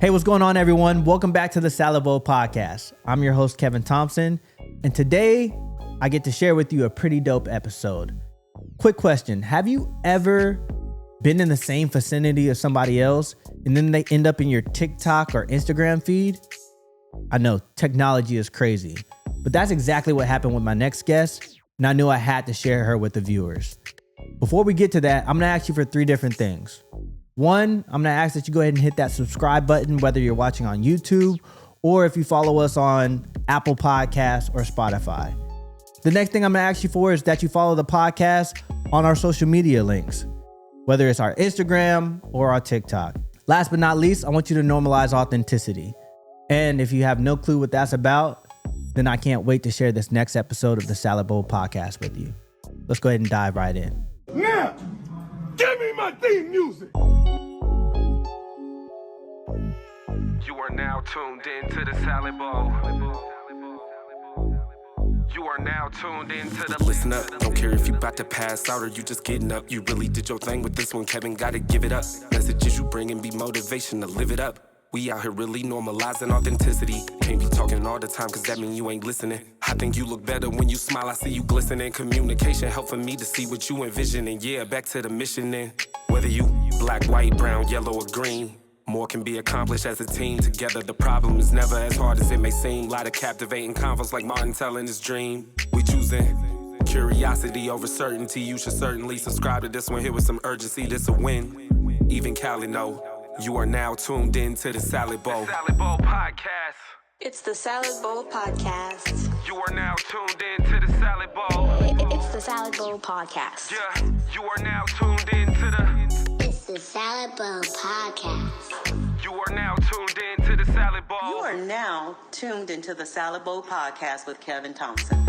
Hey, what's going on, everyone? Welcome back to the Salad Bowl Podcast. I'm your host, Kevin Thompson, and today I get to share with you a pretty dope episode. Quick question. Have you ever been in the same vicinity as somebody else and then they end up in your TikTok or Instagram feed? I know, technology is crazy, but that's exactly what happened with my next guest, and I knew I had to share her with the viewers. Before we get to that, I'm going to ask you for three different things. One, I'm going to ask that you go ahead and hit that subscribe button, whether you're watching on YouTube or if you follow us on Apple Podcasts or Spotify. The next thing I'm going to ask you for is that you follow the podcast on our social media links, whether it's our Instagram or our TikTok. Last but not least, I want you to normalize authenticity. And if you have no clue what that's about, then I can't wait to share this next episode of the Salad Bowl Podcast with you. Let's go ahead and dive right in. Now, give me my theme music. You are now tuned in to the Salad Bowl. You are now tuned in to the... Listen up, don't care if you about to pass out or you just getting up. You really did your thing with this one, Kevin, gotta give it up. Messages you bring and be motivation to live it up. We out here really normalizing authenticity. Can't be talking all the time cause that mean you ain't listening. I think you look better when you smile, I see you glistening. Communication helping me to see what you envisioning. Yeah, back to the mission then. Whether you black, white, brown, yellow, or green, more can be accomplished as a team. Together the problem is never as hard as it may seem. Lot of captivating convos like Martin telling his dream. We choosing curiosity over certainty. You should certainly subscribe to this one here with some urgency. This a win. Even Cali know. You are now tuned in to the Salad Bowl. The Salad Bowl Podcast. It's the Salad Bowl Podcast. You are now tuned in to the Salad Bowl. It's the Salad Bowl Podcast. Yeah, you are now tuned in to the... It's the Salad Bowl Podcast. You are now tuned in to the Salad Bowl. You are now tuned into the Salad Bowl Podcast with Kevin Thompson.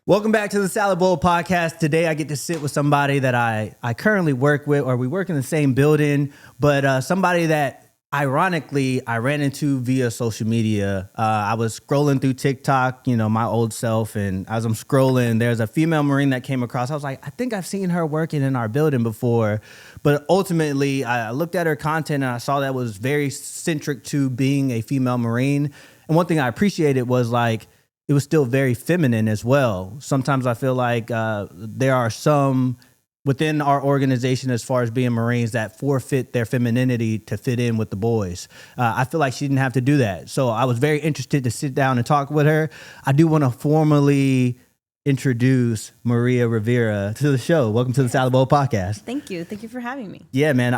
Welcome back to the Salad Bowl Podcast. Today I get to sit with somebody that I currently work with, or we work in the same building, but somebody that ironically I ran into via social media. I was scrolling through TikTok, my old self, and as I'm scrolling, there's a female Marine that came across. I was like, I think I've seen her working in our building before, but ultimately I looked at her content and I saw that was very centric to being a female Marine. And one thing I appreciated was like, it was still very feminine as well. Sometimes I feel like there are some within our organization as far as being Marines that forfeit their femininity to fit in with the boys. I feel like she didn't have to do that. So I was very interested to sit down and talk with her. I do want to formally introduce Maria Rivera to the show. Welcome to the Salad Bowl Podcast. Thank you. Thank you for having me. Yeah, man.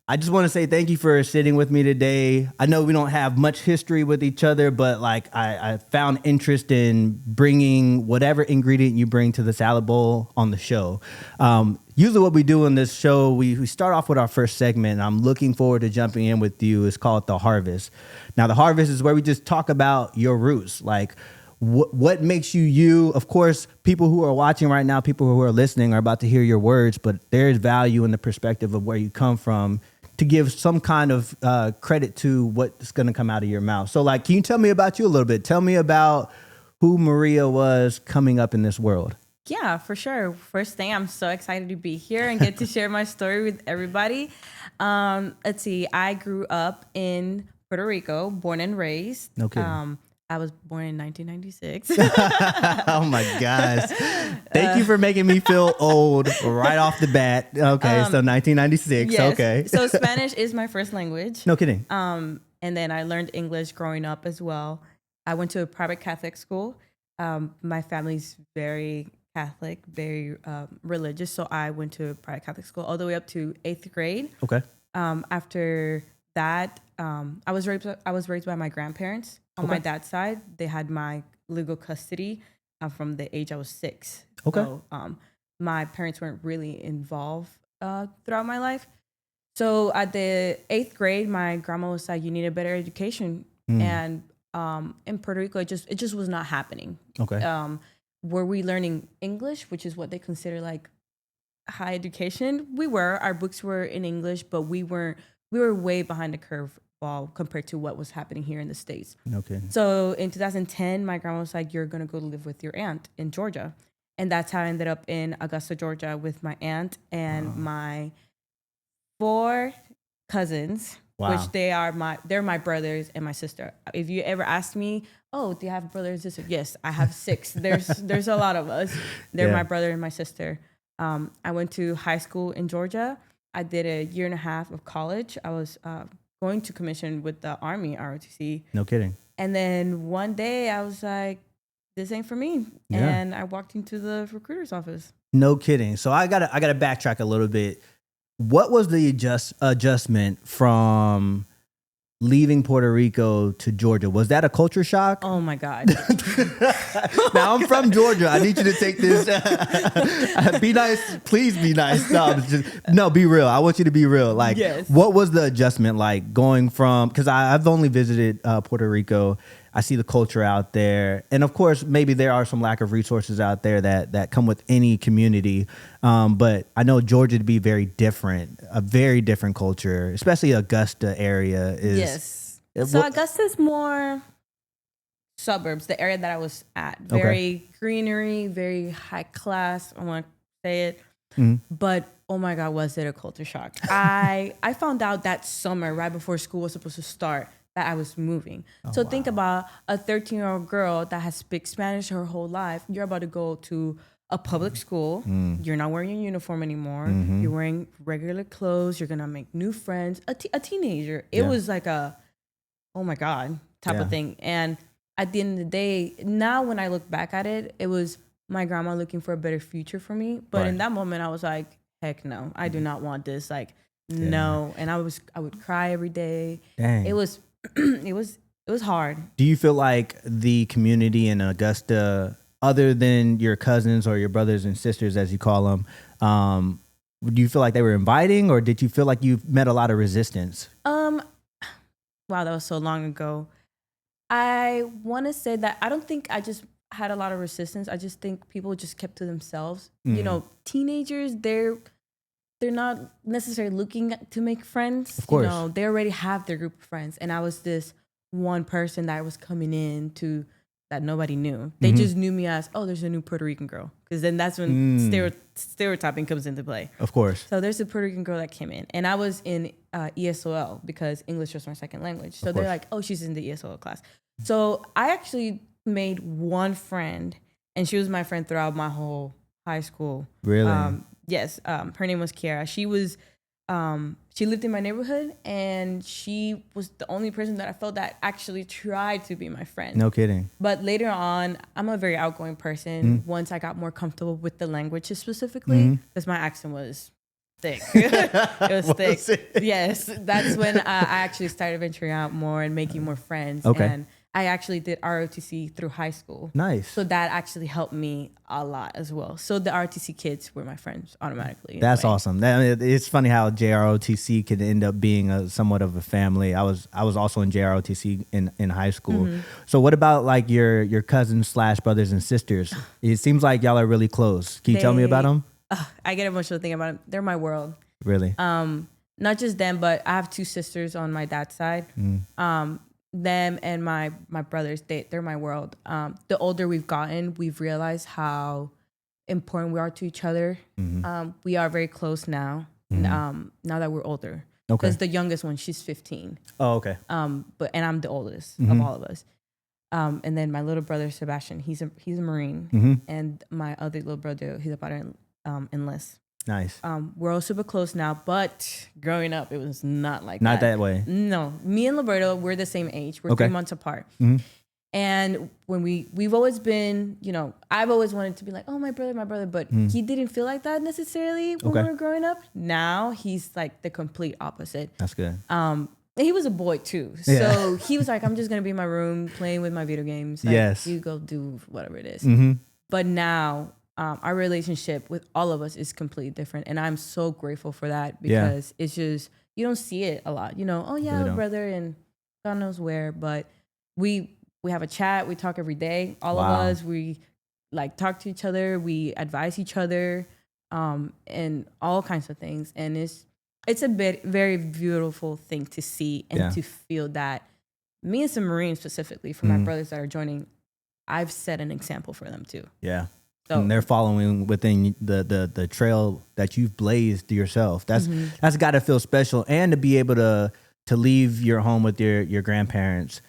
I just want to say thank you for sitting with me today. I know we don't have much history with each other, but like I found interest in bringing whatever ingredient you bring to the Salad Bowl on the show. Usually what we do in this show, we start off with our first segment. And I'm looking forward to jumping in with you. It's called The Harvest. Now, The Harvest is where we just talk about your roots, like what makes you you. Of course, people who are watching right now, people who are listening are about to hear your words, but there's value in the perspective of where you come from to give some kind of credit to what's going to come out of your mouth. So like, can you tell me about you a little bit? Tell me about who Maria was coming up in this world. Yeah, for sure. First thing, I'm so excited to be here and get to share my story with everybody. Let's see. I grew up in Puerto Rico, born and raised. No kidding. I was born in 1996. Oh my gosh. Thank you for making me feel old right off the bat. Okay, so 1996. Yes. Okay. So Spanish is my first language. No kidding. And then I learned English growing up as well. I went to a private Catholic school. My family's very Catholic, very religious. So I went to a private Catholic school all the way up to 8th grade. Okay. After that, I was raised by my grandparents. On my dad's side, they had my legal custody from the age I was 6. Okay. So my parents weren't really involved throughout my life. So at the 8th grade, my grandma was like, "You need a better education," and in Puerto Rico, it just was not happening. Okay. Were we learning English, which is what they consider like high education? We were. Our books were in English, but we were way behind the curve compared to what was happening here in the States. Okay. So in 2010, my grandma was like, "You're going to go live with your aunt in Georgia." And that's how I ended up in Augusta, Georgia with my aunt and my 4 cousins, Wow. which they're my brothers and my sister. If you ever ask me, oh, do you have a brother and sister? Yes, I have 6. There's a lot of us. They're Yeah. my brother and my sister. I went to high school in Georgia. I did a year and a half of college. I was going to commission with the Army ROTC. No kidding. And then one day I was like, this ain't for me. Yeah. And I walked into the recruiter's office. No kidding. So I gotta backtrack a little bit. What was the adjustment from leaving Puerto Rico to Georgia? Was that a culture shock? Oh my God. Now I'm from Georgia. I need you to take this. Be nice. Please be nice. No, be real. I want you to be real. Like, Yes. What was the adjustment like going from, because I've only visited Puerto Rico. I see the culture out there. And of course, maybe there are some lack of resources out there that come with any community. But I know Georgia to be very different, a very different culture, especially Augusta area is. Yes. So Augusta's more suburbs, the area that I was at. Very greenery, very high class. I want to say it. But oh my God, was it a culture shock? I found out that summer, right before school was supposed to start, that I was moving. So think about a 13-year-old girl that has speak Spanish her whole life. You're about to go to a public school. You're not wearing your uniform anymore. You're wearing regular clothes. You're gonna make new friends. A teenager. It was like a, oh my God, type of thing. And at the end of the day, now when I look back at it, it was my grandma looking for a better future for me. But in that moment, I was like, heck no, I do not want this. Like, no. And I would cry every day. Dang. It was it was hard. Do you feel like the community in Augusta, other than your cousins or your brothers and sisters, as you call them, do you feel like they were inviting, or did you feel like you met a lot of resistance? Wow, that was so long ago. I want to say that I don't think I just had a lot of resistance. I just think people just kept to themselves. You know, teenagers, they're not necessarily looking to make friends. Of course. You know, they already have their group of friends. And I was this one person that was coming in to that nobody knew. They just knew me as, oh, there's a new Puerto Rican girl. Because then that's when stereotyping comes into play. Of course. So there's a Puerto Rican girl that came in. And I was in ESOL because English was my second language. So they're like, oh, she's in the ESOL class. So I actually made one friend. And she was my friend throughout my whole high school. Really? Yes, her name was Kiara. She was, she lived in my neighborhood, and she was the only person that I felt that actually tried to be my friend. No kidding. But later on, I'm a very outgoing person. Once I got more comfortable with the languages specifically, because my accent was thick. It was thick. Yes, that's when I actually started venturing out more and making more friends. Okay. And I actually did ROTC through high school. Nice. So that actually helped me a lot as well. So the ROTC kids were my friends automatically. That's awesome. It's funny how JROTC could end up being somewhat of a family. I was also in JROTC in high school. So what about like your cousins / brothers and sisters? It seems like y'all are really close. Can you tell me about them? I get emotional thinking about them. They're my world. Really? Not just them, but I have 2 sisters on my dad's side. Them and my brothers, they're my world. The older we've gotten, we've realized how important we are to each other. We are very close now. Now that we're older. Okay. Because the youngest one, she's 15. Oh, okay. And I'm the oldest of all of us. And then my little brother Sebastian, he's a Marine, and my other little brother, he's about to enlist. Nice. We're all super close now, but growing up, it was not like Not that way. No, me and Roberto, we're the same age. We're Okay. 3 months apart. And when we've always been, you know, I've always wanted to be like, oh, my brother, but he didn't feel like that necessarily when we were growing up. Now he's like the complete opposite. That's good. He was a boy too. Yeah. So he was like, I'm just going to be in my room playing with my video games. Like, Yes. you go do whatever it is. But now our relationship with all of us is completely different. And I'm so grateful for that because it's just, you don't see it a lot. You know, oh yeah, Really our don't. brother and God knows where. But we have a chat. We talk every day. All of Wow. us, we like talk to each other. We advise each other and all kinds of things. And it's a very beautiful thing to see and to feel that me as a Marine specifically, for my brothers that are joining, I've set an example for them too. Yeah. So And they're following within the trail that you've blazed yourself. That's got to feel special, and to be able to leave your home with your grandparents,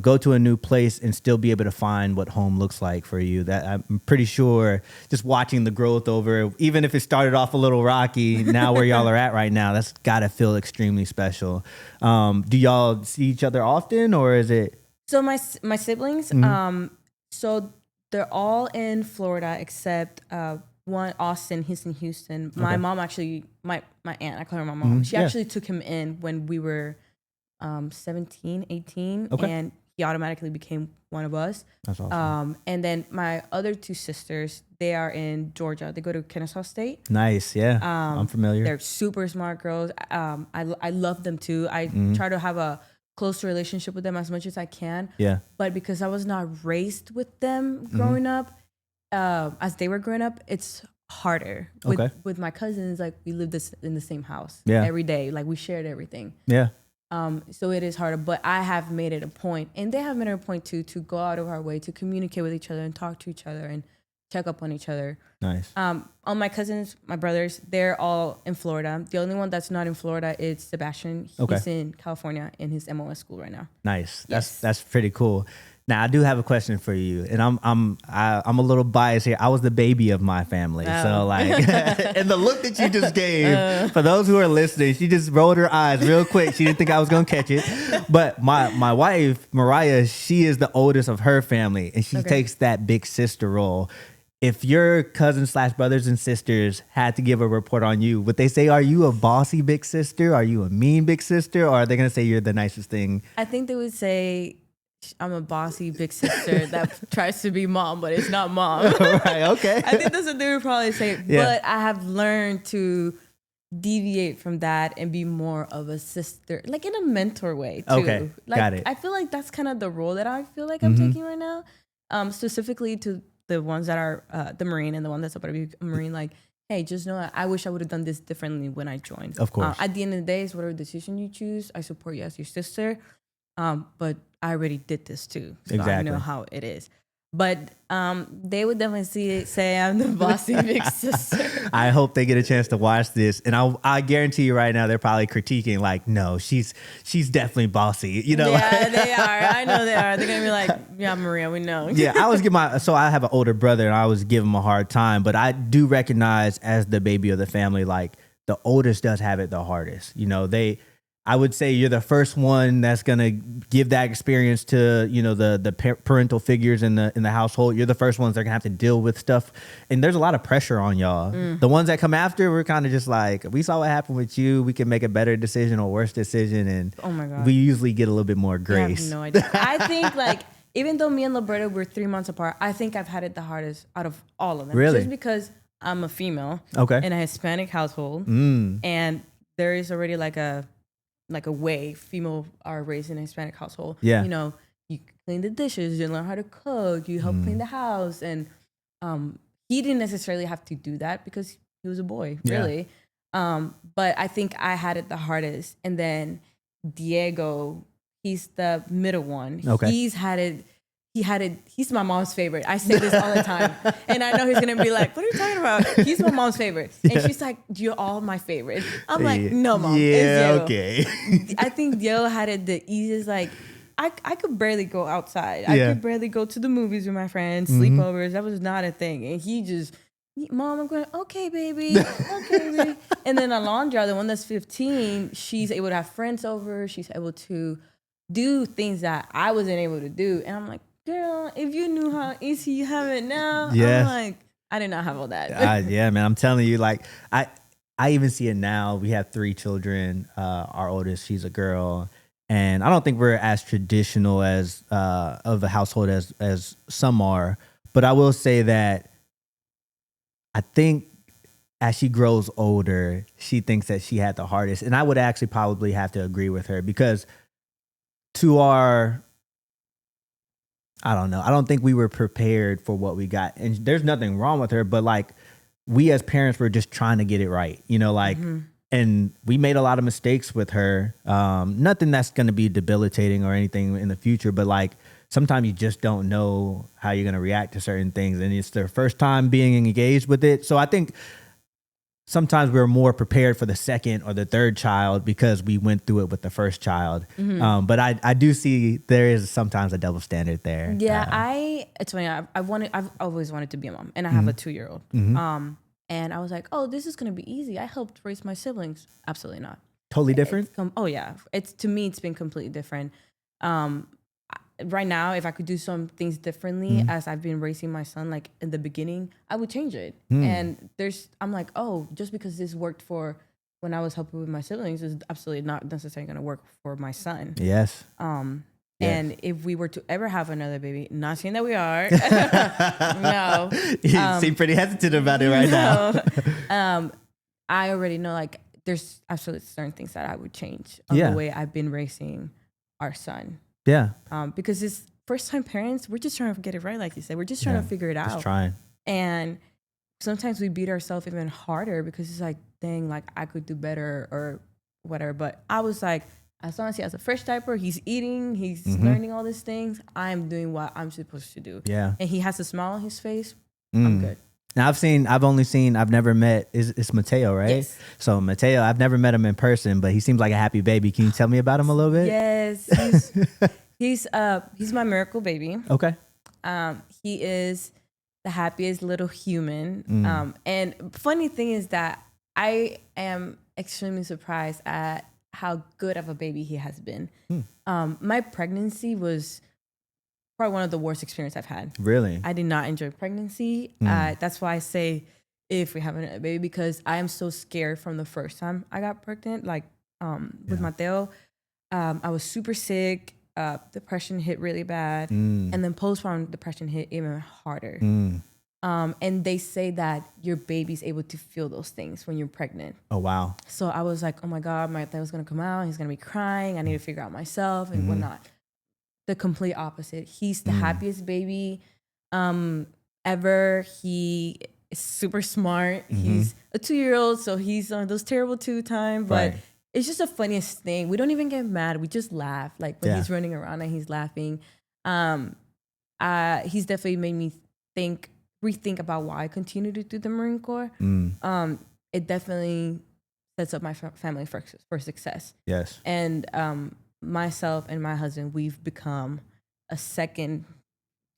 go to a new place and still be able to find what home looks like for you. That I'm pretty sure, just watching the growth over, even if it started off a little rocky, now where y'all are at right now, that's got to feel extremely special. Do y'all see each other often, or is it? So my siblings, so they're all in Florida except one, Austin. He's in Houston. My mom actually, my aunt, I call her my mom. She actually took him in when we were 17, 18, and he automatically became one of us. That's awesome. And then my other two sisters, they are in Georgia. They go to Kennesaw State. Nice, yeah. I'm familiar. They're super smart girls. I love them too. I try to have a close relationship with them as much as I can. Yeah. But because I was not raised with them growing up, as they were growing up, it's harder. With my cousins, like we lived in the same house every day. Like we shared everything. Yeah. So it is harder, but I have made it a point, and they have made it a point too, to go out of our way to communicate with each other and talk to each other and check up on each other. Nice. All my cousins, my brothers, they're all in Florida. The only one that's not in Florida is Sebastian. He's in California in his MOS school right now. Nice. That's pretty cool. Now I do have a question for you, and I'm a little biased here. I was the baby of my family, so like, and the look that you just gave, for those who are listening, she just rolled her eyes real quick. She didn't think I was gonna catch it, but my wife Mariah, she is the oldest of her family, and she takes that big sister role. If your cousins / brothers and sisters had to give a report on you, would they say, are you a bossy big sister? Are you a mean big sister? Or are they gonna say you're the nicest thing? I think they would say I'm a bossy big sister that tries to be mom, but it's not mom. Right, okay. I think that's what they would probably say. Yeah. But I have learned to deviate from that and be more of a sister, like in a mentor way too. Okay, like, got it. I feel like that's kind of the role that I feel like I'm taking right now. Specifically to the ones that are the Marine and the one that's about to be a Marine, like, hey, just know I wish I would have done this differently when I joined. Of course. At the end of the day, it's whatever decision you choose. I support you as your sister. But I already did this too. So Exactly. I know how it is. But they would definitely say I'm the bossy big sister. I hope they get a chance to watch this, and I guarantee you right now they're probably critiquing like, no, she's definitely bossy. Yeah, they are. I know they are. They're gonna be like, yeah, Maria, we know. Yeah, I have an older brother, and I always give him a hard time, but I do recognize as the baby of the family, like the oldest does have it the hardest. I would say you're the first one that's gonna give that experience to the parental figures in the household. You're the first ones that are gonna have to deal with stuff, and there's a lot of pressure on y'all. The ones that come after, we're kind of just like, we saw what happened with you. We can make a better decision or worse decision, and oh my God, we usually get a little bit more grace. I have no idea. I think like even though me and Roberta were 3 months apart, I think I've had it the hardest out of all of them. Really? Just because I'm a female, in a Hispanic household, and there is already like a way female are raised in a Hispanic household. Yeah. You clean the dishes, you learn how to cook, you help clean the house. And he didn't necessarily have to do that because he was a boy, really. But I think I had it the hardest. And then Diego, he's the middle one. Okay. He's my mom's favorite. I say this all the time. And I know he's going to be like, what are you talking about? He's my mom's favorite. And she's like, you're all my favorite. I'm like, no, mom. Yeah, it's okay. I think Diego had it the easiest. Like, I could barely go outside. Yeah. I could barely go to the movies with my friends, sleepovers. That was not a thing. And he just, Mom, I'm going, okay, baby. Okay, baby. And then Alondra, the one that's 15, she's able to have friends over. She's able to do things that I wasn't able to do. And I'm like, girl, if you knew how easy you have it now, Yeah. I'm like, I did not have all that. Yeah, man, I'm telling you, like, I even see it now. We have 3 children. Our oldest, she's a girl, and I don't think we're as traditional as of a household as some are. But I will say that I think as she grows older, she thinks that she had the hardest, and I would actually probably have to agree with her because I don't know. I don't think we were prepared for what we got. And there's nothing wrong with her, but like we as parents were just trying to get it right, and we made a lot of mistakes with her. Nothing that's going to be debilitating or anything in the future, but like sometimes you just don't know how you're going to react to certain things. And it's their first time being engaged with it. So I think sometimes we're more prepared for the second or the third child because we went through it with the first child. But I do see there is sometimes a double standard there. Yeah, it's funny. I've always wanted to be a mom, and I have a 2-year-old. And I was like, oh, this is gonna be easy. I helped raise my siblings. Absolutely not. Totally different. Oh yeah, to me it's been completely different. Right now, if I could do some things differently as I've been raising my son, like in the beginning, I would change it. And I'm like, oh, just because this worked for when I was helping with my siblings is absolutely not necessarily going to work for my son. Yes. And if we were to ever have another baby, not saying that we are, no. You seem pretty hesitant about it right now. I already know, like, there's absolutely certain things that I would change on the way I've been raising our son. Yeah. Because as first-time parents, we're just trying to get it right, like you said. We're just trying to figure it out. Just trying. And sometimes we beat ourselves even harder because it's like, dang, like I could do better or whatever. But I was like, as long as he has a fresh diaper, he's eating, he's learning all these things, I'm doing what I'm supposed to do. Yeah. And he has a smile on his face, I'm good. Now I've never met, it's Mateo, right? Yes. So Mateo, I've never met him in person, but he seems like a happy baby. Can you tell me about him a little bit? Yes, he's my miracle baby. Okay. He is the happiest little human. And funny thing is that I am extremely surprised at how good of a baby he has been. My pregnancy was probably one of the worst experiences I've had. Really? I did not enjoy pregnancy. That's why I say if we have a baby, because I am so scared from the first time I got pregnant, like with Mateo. I was super sick. Depression hit really bad. And then postpartum depression hit even harder. And they say that your baby's able to feel those things when you're pregnant. Oh, wow. So I was like, oh my God, Mateo's gonna come out. He's gonna be crying. I need to figure out myself and whatnot. The complete opposite. He's the happiest baby ever. He is super smart. He's a 2-year-old, so he's on those terrible 2 time. But it's just the funniest thing. We don't even get mad. We just laugh. Like when he's running around and he's laughing. He's definitely made me rethink about why I continue to do the Marine Corps. It definitely sets up my family for success. Yes. And myself and my husband, we've become a second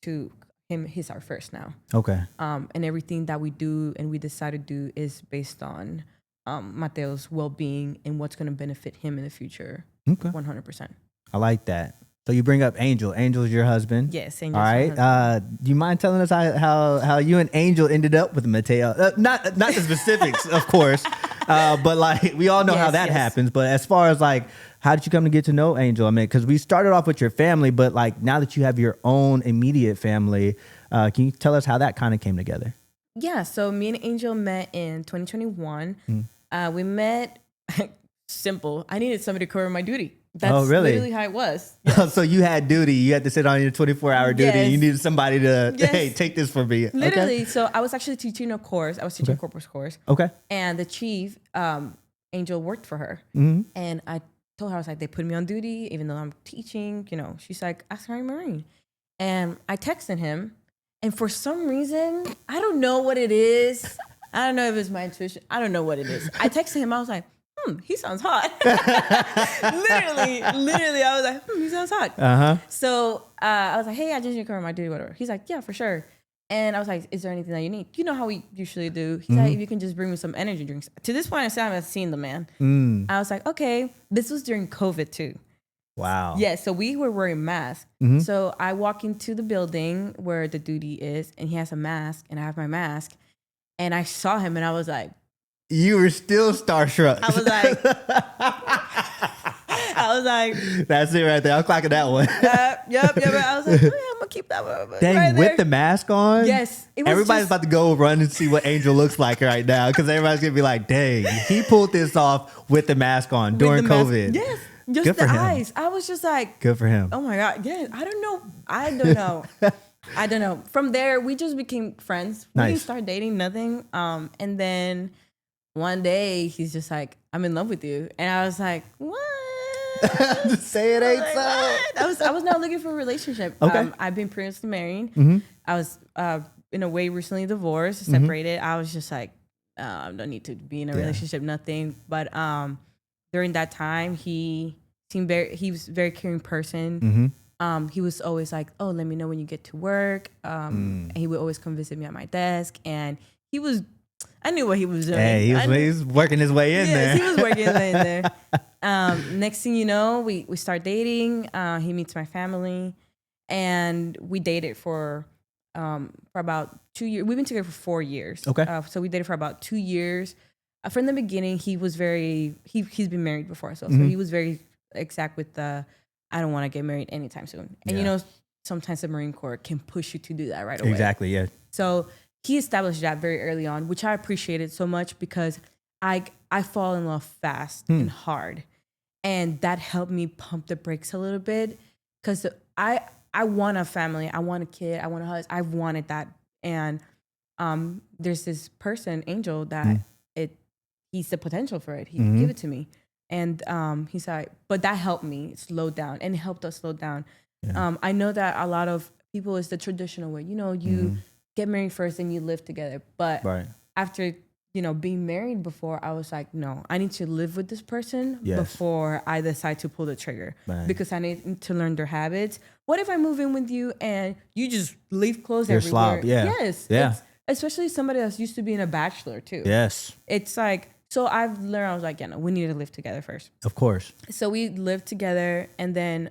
to him. He's our first now. Okay. And everything that we do and we decide to do is based on Mateo's well-being and what's going to benefit him in the future. Okay. 100%. I like that. So you bring up Angel. Angel's your husband. Yes, Angel's all right. Do you mind telling us how you and Angel ended up with Mateo? Not the specifics, of course, but like we all know how that happens. But as far as like, how did you come to get to know Angel? I mean, because we started off with your family, but like now that you have your own immediate family, can you tell us how that kind of came together? Yeah. So me and Angel met in 2021. We met simple. I needed somebody to cover my duty. That's literally how it was. Yes. So you had duty. You had to sit on your 24-hour duty. Yes. You needed somebody to, hey, take this for me. Literally. Okay. So I was actually teaching a course. I was teaching a corporate course. Okay. And the chief, Angel, worked for her. And I told her, I was like, they put me on duty, even though I'm teaching. You know, she's like, ask her, I'm Marine. And I texted him. And for some reason, I don't know what it is. I don't know if it's my intuition. I don't know what it is. I texted him. I was like, he sounds hot. literally, I was like, he sounds hot. So I was like, hey, I just need to cover my duty, whatever. He's like, yeah, for sure. And I was like, is there anything that you need? You know how we usually do. He's like, if you can just bring me some energy drinks. To this point, I still haven't seen the man. I was like, okay. This was during COVID too. Wow. Yeah, so we were wearing masks. So I walk into the building where the duty is, and he has a mask, and I have my mask. And I saw him, and I was like, you were still starstruck. I was like, that's it right there. I'm clocking that one. Yep. I was like, oh, yeah, I'm gonna keep that one. Dang, right with the mask on? Yes. Everybody's about to go run and see what Angel looks like right now because everybody's gonna be like, dang, he pulled this off with the mask on during COVID. Yes. Just good the for him. eyes. I was just like, good for him. Oh my God. Yeah. I don't know. From there, we just became friends. We didn't start dating, nothing. And then one day he's just like, I'm in love with you. And I was like, what? Just say it ain't so. I was not looking for a relationship. Okay. I've been previously married. Mm-hmm. I was in a way recently divorced, separated. I was just like, don't need to be in a relationship, nothing. But during that time, he was a very caring person. Mm-hmm. He was always like, oh, let me know when you get to work. And he would always come visit me at my desk, and I knew what he was doing. Hey, he was working his way in there. Yes, he was working his way in there. Next thing you know, we start dating. He meets my family, and we dated for about 2 years. We've been together for 4 years. Okay. So we dated for about 2 years. From the beginning, he was he's been married before, so he was very exact with I don't want to get married anytime soon. And you know, sometimes the Marine Corps can push you to do that right away. Exactly. Yeah. So he established that very early on, which I appreciated so much because I fall in love fast and hard, and that helped me pump the brakes a little bit because I want a family, I want a kid, I want a husband, I wanted that, and there's this person, Angel, that he's the potential for it. He could give it to me, and he's like, but that helped me slow down, and it helped us slow down. Yeah. I know that a lot of people is the traditional way, you know, you get married first and you live together. But after, you know, being married before, I was like, no, I need to live with this person before I decide to pull the trigger because I need to learn their habits. What if I move in with you and you just leave clothes You're everywhere? Slob. Yeah. Yes. Yeah. Especially somebody that's used to being a bachelor too. Yes. It's like, so I've learned, I was like, yeah, no, we need to live together first. Of course. So we lived together, and then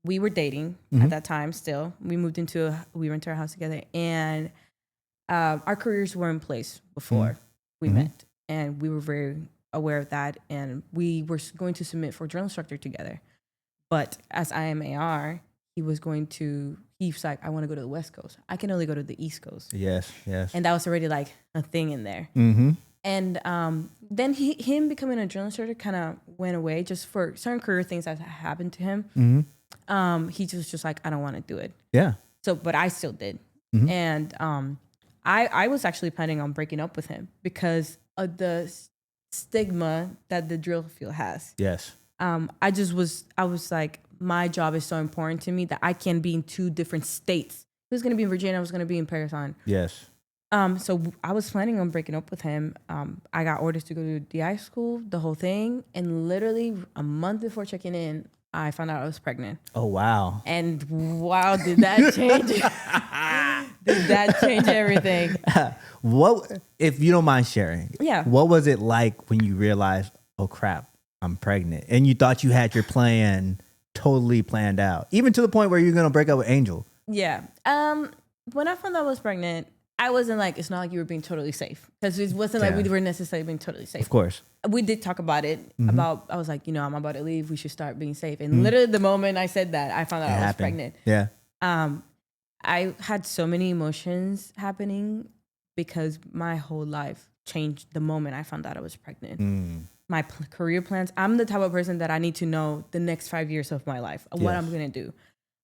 we were dating at that time still. We went into our house together, and our careers were in place before we met, and we were very aware of that, and we were going to submit for drill instructor together. But as IMAR, he's like, I want to go to the West Coast. I can only go to the East Coast. Yes, yes. And that was already like a thing in there. Mm-hmm. And then him becoming a drill instructor kind of went away just for certain career things that happened to him. Mm-hmm. He was just like, I don't want to do it. Yeah. So, but I still did. Mm-hmm. And I was actually planning on breaking up with him because of the stigma that the drill field has. Yes. I was like, my job is so important to me that I can't be in 2 different states. He was going to be in Virginia. I was going to be in Paris. Yes. So I was planning on breaking up with him. I got orders to go to DI school, the whole thing. And literally a month before checking in, I found out I was pregnant. Oh, wow. And wow, did that change? Did that change everything? What, if you don't mind sharing? Yeah. What was it like when you realized, oh crap, I'm pregnant, and you thought you had your plan totally planned out, even to the point where you're gonna break up with Angel? Yeah. When I found out I was pregnant, I wasn't like, it's not like you were being totally safe, because it wasn't like we were necessarily being totally safe. Of course. We did talk about it. I was like, you know, I'm about to leave. We should start being safe. And literally the moment I said that, I found out I was pregnant. Yeah. I had so many emotions happening because my whole life changed the moment I found out I was pregnant. My career plans. I'm the type of person that I need to know the next 5 years of my life, what I'm going to do.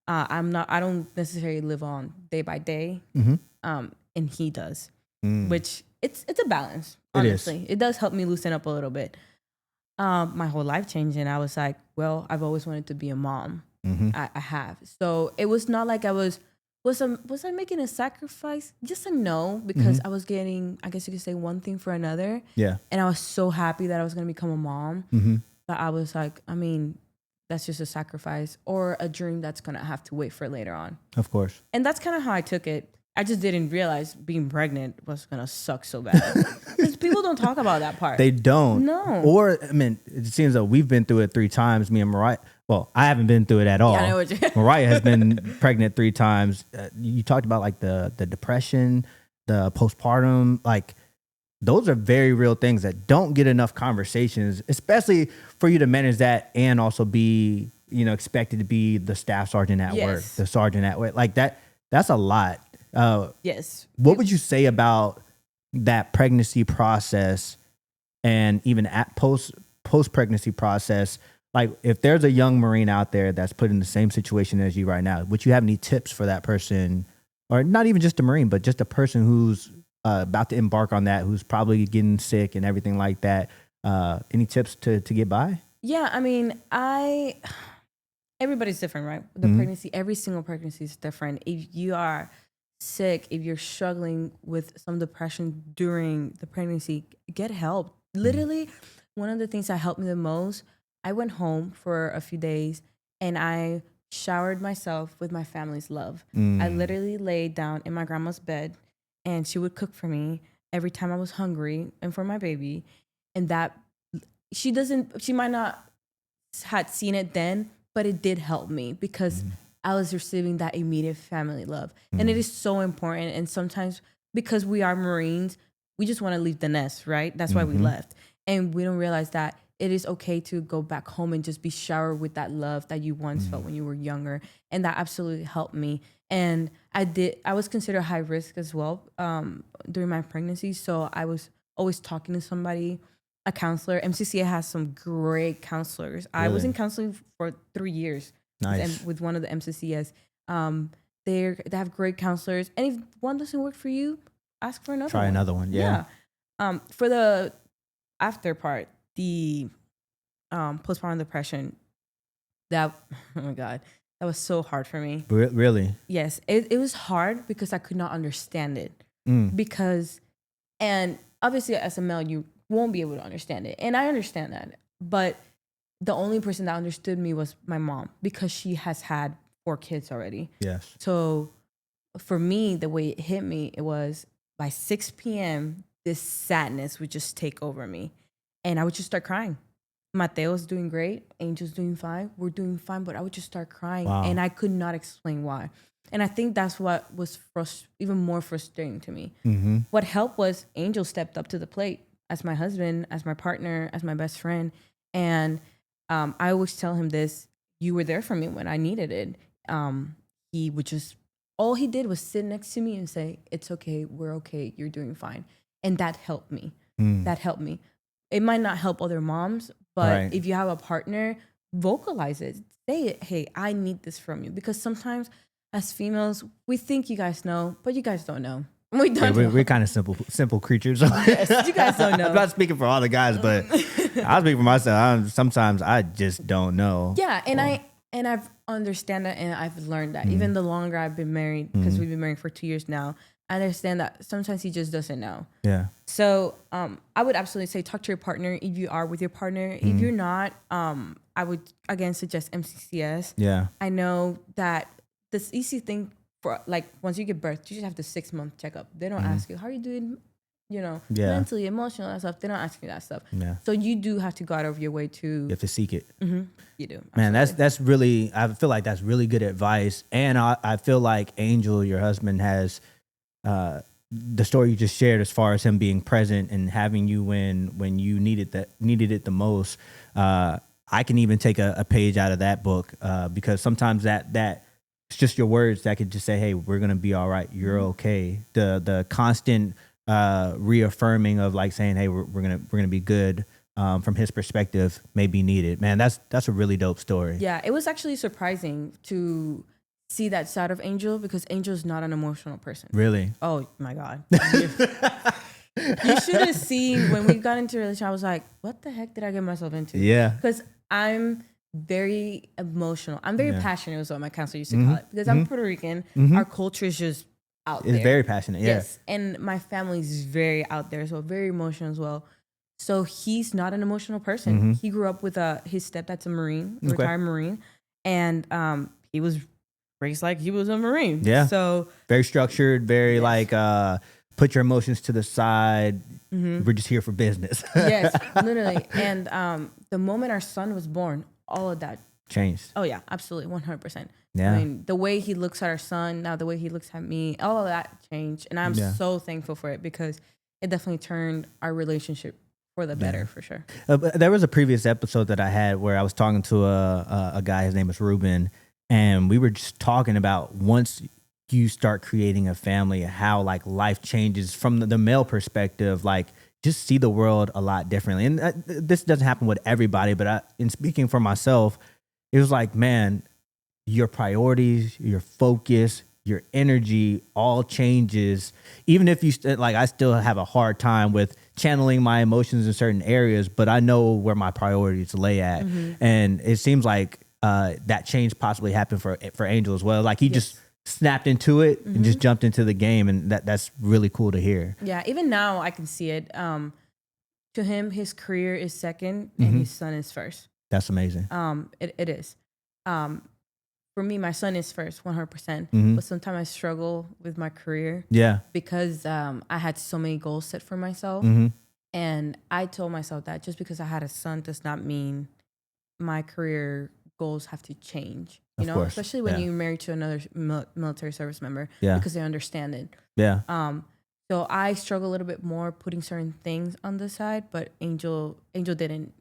I don't necessarily live on day by day. And he does, which it's a balance. Honestly, it does help me loosen up a little bit. My whole life changed, and I was like, well, I've always wanted to be a mom. I have. So it was not like I was I making a sacrifice? Just a no, because I was getting, I guess you could say, one thing for another. Yeah. And I was so happy that I was going to become a mom. But I was like, I mean, that's just a sacrifice or a dream that's going to have to wait for later on. Of course. And that's kind of how I took it. I just didn't realize being pregnant was going to suck so bad. Because people don't talk about that part. They don't. No. Or, I mean, it seems that we've been through it 3 times, me and Mariah. Well, I haven't been through it at all. Yeah, I know what you Mariah has been pregnant 3 times. You talked about like the depression, the postpartum, like those are very real things that don't get enough conversations, especially for you to manage that and also be, you know, expected to be the staff sergeant at work, the sergeant at work. Like that's a lot. Yes. What would you say about that pregnancy process and even at post pregnancy process? Like if there's a young Marine out there that's put in the same situation as you right now, would you have any tips for that person, or not even just a Marine, but just a person who's about to embark on that, who's probably getting sick and everything like that? Any tips to get by? Yeah, I mean, everybody's different, right? The pregnancy, every single pregnancy is different. If you are sick, if you're struggling with some depression during the pregnancy, get help. Literally, one of the things that helped me the most, I went home for a few days and I showered myself with my family's love. I literally laid down in my grandma's bed and she would cook for me every time I was hungry and for my baby. And that she might not had seen it then, but it did help me because I was receiving that immediate family love. And it is so important. And sometimes because we are Marines, we just want to leave the nest, right? That's why we left. And we don't realize that it is okay to go back home and just be showered with that love that you once felt when you were younger. And that absolutely helped me. And I was considered high risk as well during my pregnancy. So I was always talking to somebody, a counselor. MCCA has some great counselors. Really? I was in counseling for 3 years. Nice. With one of the MCCS. They have great counselors. And if one doesn't work for you, ask for another one. Try another one, yeah. For the after part, the postpartum depression, oh my God, that was so hard for me. Really? Yes, it was hard because I could not understand it. And obviously as a male, you won't be able to understand it. And I understand that. But the only person that understood me was my mom because she has had 4 kids already. Yes. So for me, the way it hit me, it was by 6 p.m., this sadness would just take over me. And I would just start crying. Mateo's doing great. Angel's doing fine. We're doing fine. But I would just start crying. Wow. And I could not explain why. And I think that's what was even more frustrating to me. What helped was Angel stepped up to the plate as my husband, as my partner, as my best friend. And I always tell him this, you were there for me when I needed it. He would just, all he did was sit next to me and say, it's okay, we're okay, you're doing fine. And that helped me. That helped me. It might not help other moms, but if you have a partner, vocalize it. Say it, hey, I need this from you. Because sometimes as females, we think you guys know, but you guys don't know. We don't know. We're kind of simple creatures. Yes, you guys don't know. I'm not speaking for all the guys, but I'll speak for myself. Sometimes I just don't know. Yeah, and I've understand that and I've learned that. Even the longer I've been married, because we've been married for 2 years now, I understand that sometimes he just doesn't know. Yeah. So I would absolutely say talk to your partner if you are with your partner. If you're not, I would again suggest MCCS. Yeah. I know that this easy thing for like once you give birth, you just have the 6-month checkup. They don't ask you how are you doing, mentally, emotional, that stuff. They don't ask you that stuff. Yeah. So you do have to go out of your way to. You have to seek it. You do. Man, that's really. I feel like that's really good advice, and I feel like Angel, your husband, has the story you just shared as far as him being present and having you when you needed it the most. I can even take a page out of that book because sometimes that it's just your words that could just say, hey, we're gonna be all right, you're okay. The constant reaffirming of like saying, hey, we're gonna be good from his perspective may be needed. Man, that's a really dope story. Yeah, it was actually surprising to see that side of Angel because Angel's not an emotional person. Really? Oh my God. You should have seen when we got into a relationship, I was like, what the heck did I get myself into? Yeah. Because I'm very emotional. I'm very passionate is what my counselor used to call it. Because I'm Puerto Rican. Our culture is just out there. It's very passionate, yeah. Yes. And my family's very out there, so very emotional as well. So he's not an emotional person. He grew up with his stepdad's a Marine, a retired Marine. And he was raised like he was a Marine. Yeah. So very structured, very like put your emotions to the side. We're just here for business. Yes, literally. And the moment our son was born, all of that changed. Oh yeah, absolutely, 100%. Yeah. I mean, the way he looks at our son, now the way he looks at me, all of that changed. And I'm so thankful for it because it definitely turned our relationship for the better, for sure. There was a previous episode that I had where I was talking to a guy, his name is Ruben, and we were just talking about once you start creating a family, how like life changes from the male perspective, like just see the world a lot differently. And this doesn't happen with everybody, but in speaking for myself, it was like, man, your priorities, your focus, your energy all changes. Even if you I still have a hard time with channeling my emotions in certain areas, but I know where my priorities lay at. And it seems like that change possibly happened for Angel as well. Like he just snapped into it and just jumped into the game, and that's really cool to hear. Yeah, even now I can see it. To him, his career is second and his son is first. That's amazing. It is. For me, my son is first, 100%. But sometimes I struggle with my career. Yeah. Because I had so many goals set for myself. And I told myself that just because I had a son does not mean my career goals have to change. You know, course. especially when you're married to another military service member. Yeah. Because they understand it. Yeah. So I struggle a little bit more putting certain things on the side, but Angel didn't.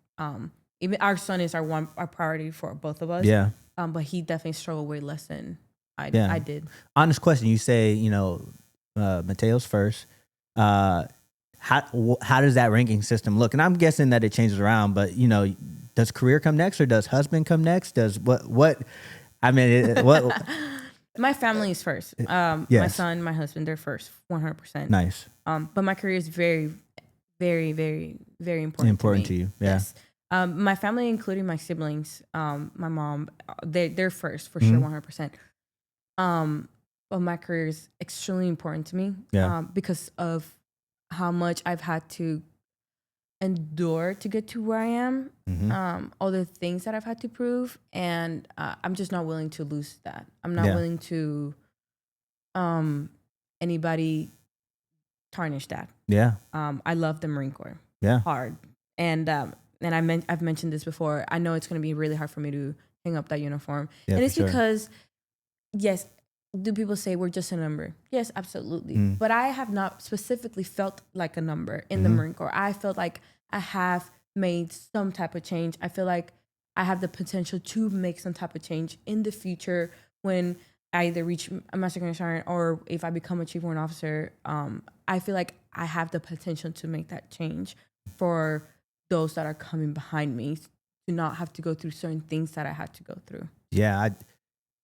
Even our son is our priority for both of us. Yeah. But he definitely struggled way less than I did. Honest question. You say, Mateo's first. How does that ranking system look? And I'm guessing that it changes around, but does career come next or does husband come next? Does what? I mean, what? My family is first. Yes. My son, my husband, they're first, 100%. Nice. But my career is very, very, very, very important. Important to you. Yeah. Yes. My family, including my siblings, my mom, they're first for sure, 100%. But my career is extremely important to me. Yeah. Because of how much I've had to endure to get to where I am, all the things that I've had to prove, and I'm just not willing to lose that. I'm not willing to anybody tarnish that. Yeah. I love the Marine Corps. Yeah. Hard. And I've mentioned this before. I know it's going to be really hard for me to hang up that uniform. Yeah, and it's for sure. because, yes, do people say we're just a number? Yes, absolutely. But I have not specifically felt like a number in the Marine Corps. I felt like I have made some type of change. I feel like I have the potential to make some type of change in the future when I either reach a master command sergeant or if I become a chief warrant officer. I feel like I have the potential to make that change for those that are coming behind me to not have to go through certain things that I had to go through. Yeah.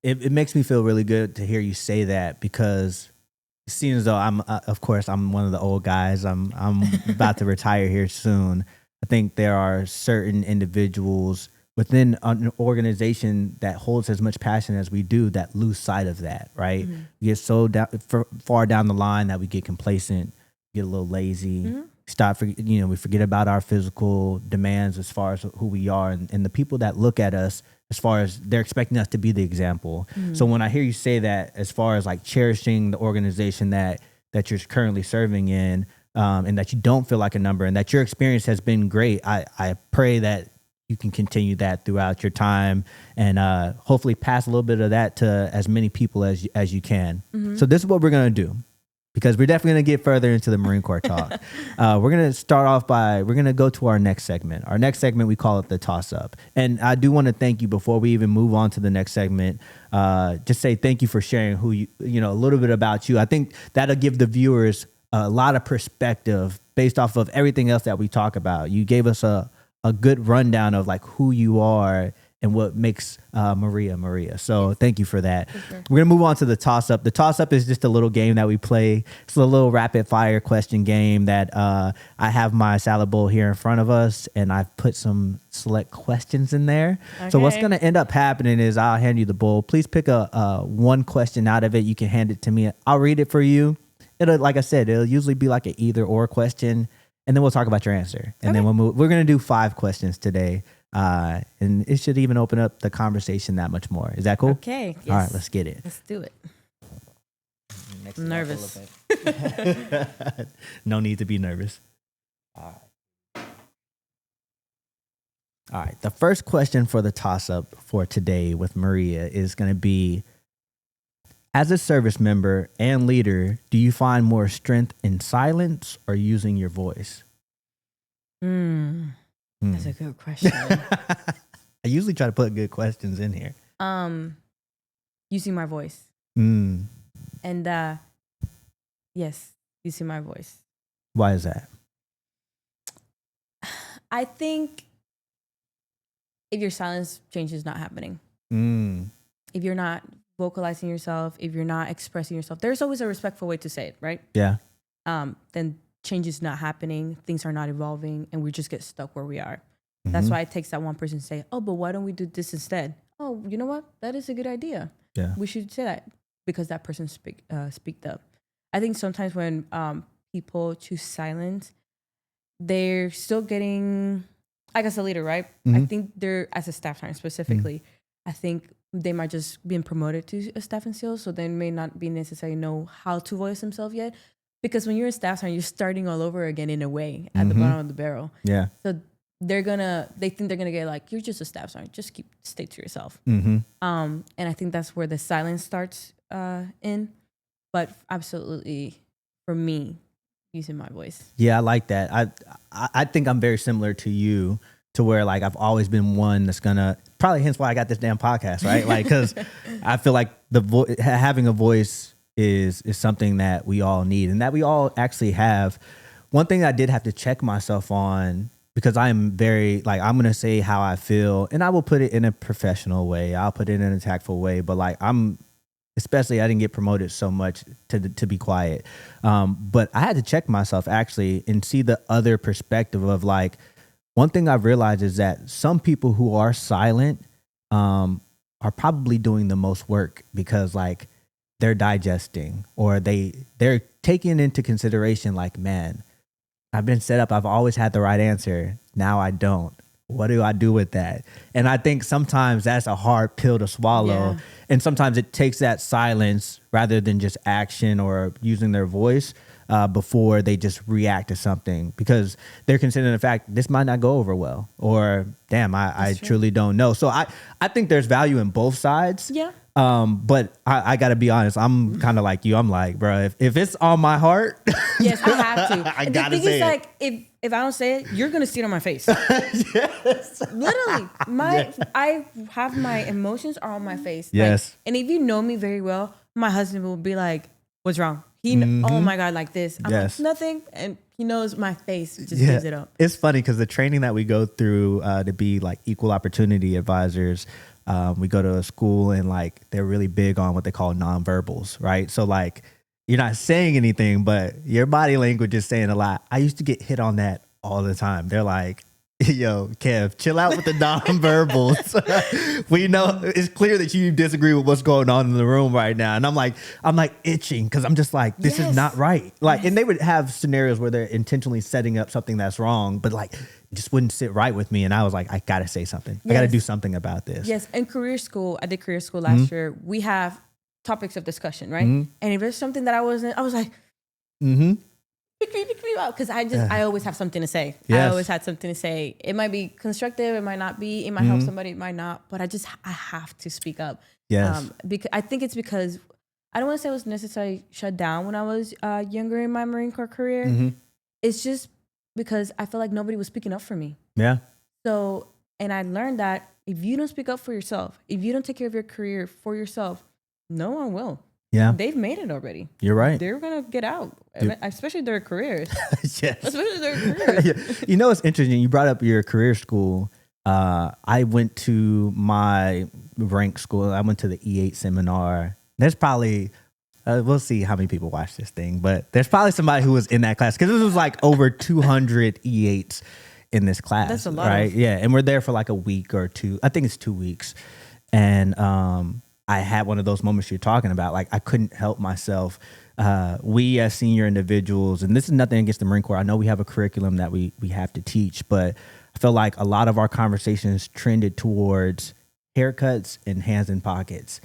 It makes me feel really good to hear you say that, because it seems as though I'm one of the old guys. I'm about to retire here soon. I think there are certain individuals within an organization that holds as much passion as we do that lose sight of that, right? We get so far down the line that we get complacent, get a little lazy, we forget about our physical demands as far as who we are, and the people that look at us as far as they're expecting us to be the example. So when I hear you say that, as far as like cherishing the organization that you're currently serving in, and that you don't feel like a number, and that your experience has been great, I pray that you can continue that throughout your time, and hopefully pass a little bit of that to as many people as you can. So this is what we're gonna do, because we're definitely going to get further into the Marine Corps talk. We're going to start off we're going to go to our next segment. Our next segment, we call it the toss-up. And I do want to thank you before we even move on to the next segment. Just say thank you for sharing a little bit about you. I think that'll give the viewers a lot of perspective based off of everything else that we talk about. You gave us a good rundown of like who you are and what makes Maria. So thank you for that. Sure. We're going to move on to the toss-up. The toss-up is just a little game that we play. It's a little rapid-fire question game that I have my salad bowl here in front of us, and I've put some select questions in there. Okay. So what's going to end up happening is I'll hand you the bowl. Please pick one question out of it. You can hand it to me. I'll read it for you. Like I said, it'll usually be like an either-or question, and then we'll talk about your answer. And then we're going to do 5 questions today. And it should even open up the conversation that much more. Is that cool? Okay. Yes. All right, let's get it. Let's do it. I'm nervous. No need to be nervous. All right. The first question for the toss-up for today with Maria is going to be, as a service member and leader, do you find more strength in silence or using your voice? That's a good question. I usually try to put good questions in here. Using my voice. And yes, using my voice. Why is that? I think if your silence change is not happening. If you're not vocalizing yourself, if you're not expressing yourself, there's always a respectful way to say it, right? Yeah. Then change is not happening, things are not evolving, and we just get stuck where we are. That's why it takes that one person to say, oh, but why don't we do this instead? Oh, you know what? That is a good idea. Yeah. We should say that because that person speaked up. I think sometimes when people choose silence, they're still getting, like as a leader, right? I think they're, as a staff sergeant specifically, I think they might just been promoted to a staff and SEAL, so they may not be necessarily know how to voice themselves yet. Because when you're a staff sergeant, you're starting all over again in a way at the bottom of the barrel. Yeah. So they think they're gonna get like, you're just a staff sergeant, just stay to yourself. And I think that's where the silence starts in. But absolutely, for me, using my voice. Yeah, I like that. I think I'm very similar to you, to where like I've always been one that's gonna, probably hence why I got this damn podcast, right? Like, because I feel like having a voice is something that we all need and that we all actually have. One thing I did have to check myself on, because I am very, like, I'm going to say how I feel, and I will put it in a professional way. I'll put it in a tactful way, but like especially I didn't get promoted so much to be quiet. But I had to check myself actually and see the other perspective of like, one thing I've realized is that some people who are silent are probably doing the most work, because like they're digesting, or they're taking into consideration like, man, I've been set up. I've always had the right answer. Now I don't. What do I do with that? And I think sometimes that's a hard pill to swallow. Yeah. And sometimes it takes that silence rather than just action or using their voice before they just react to something, because they're considering the fact this might not go over well, or damn, I truly don't know. So I think there's value in both sides. Yeah. But I got to be honest. I'm kind of like you. I'm like, bro, if it's on my heart, Yes, I have to. I And gotta the thing say is, it. like, if I don't say it, you're gonna see it on my face. Yes. Literally, I have my emotions are on my face. Yes. Like, and if you know me very well, my husband will be like, "What's wrong?" Oh my God, like this. I'm Yes. like, nothing, and he knows my face just gives it up. It's funny because the training that we go through to be like equal opportunity advisors, we go to a school and like they're really big on what they call nonverbals, right? So like you're not saying anything, but your body language is saying a lot. I used to get hit on that all the time. They're like, yo, Kev, chill out with the nonverbals. We know it's clear that you disagree with what's going on in the room right now. And I'm like itching, because I'm just like, this is not right. Like, and they would have scenarios where they're intentionally setting up something that's wrong, but like it just wouldn't sit right with me. And I was like, I gotta say something. I gotta do something about this. Yes, in career school, I did career school last year. We have topics of discussion, right? And if there's something that I was like, because I always have something to say. Yes. I always had something to say. It might be constructive, it might not be, it might help somebody, it might not, but I have to speak up. Yes. Because I think it's because I don't want to say I was necessarily shut down when I was younger in my Marine Corps career. It's just because I feel like nobody was speaking up for me. Yeah. So, and I learned that if you don't speak up for yourself, if you don't take care of your career for yourself, no one will. Yeah. They've made it already. You're right. They're going to get out, especially their careers. Yes. Especially their careers. You know, it's interesting. You brought up your career school. I went to my rank school. I went to the E8 seminar. There's probably, we'll see how many people watch this thing, but there's probably somebody who was in that class, because this was like over 200 E8s in this class. That's a lot. Right? Yeah. And we're there for like a week or two. I think it's 2 weeks. And I had one of those moments you're talking about. Like, I couldn't help myself. We as senior individuals, and this is nothing against the Marine Corps, I know we have a curriculum that we have to teach, but I feel like a lot of our conversations trended towards haircuts and hands in pockets,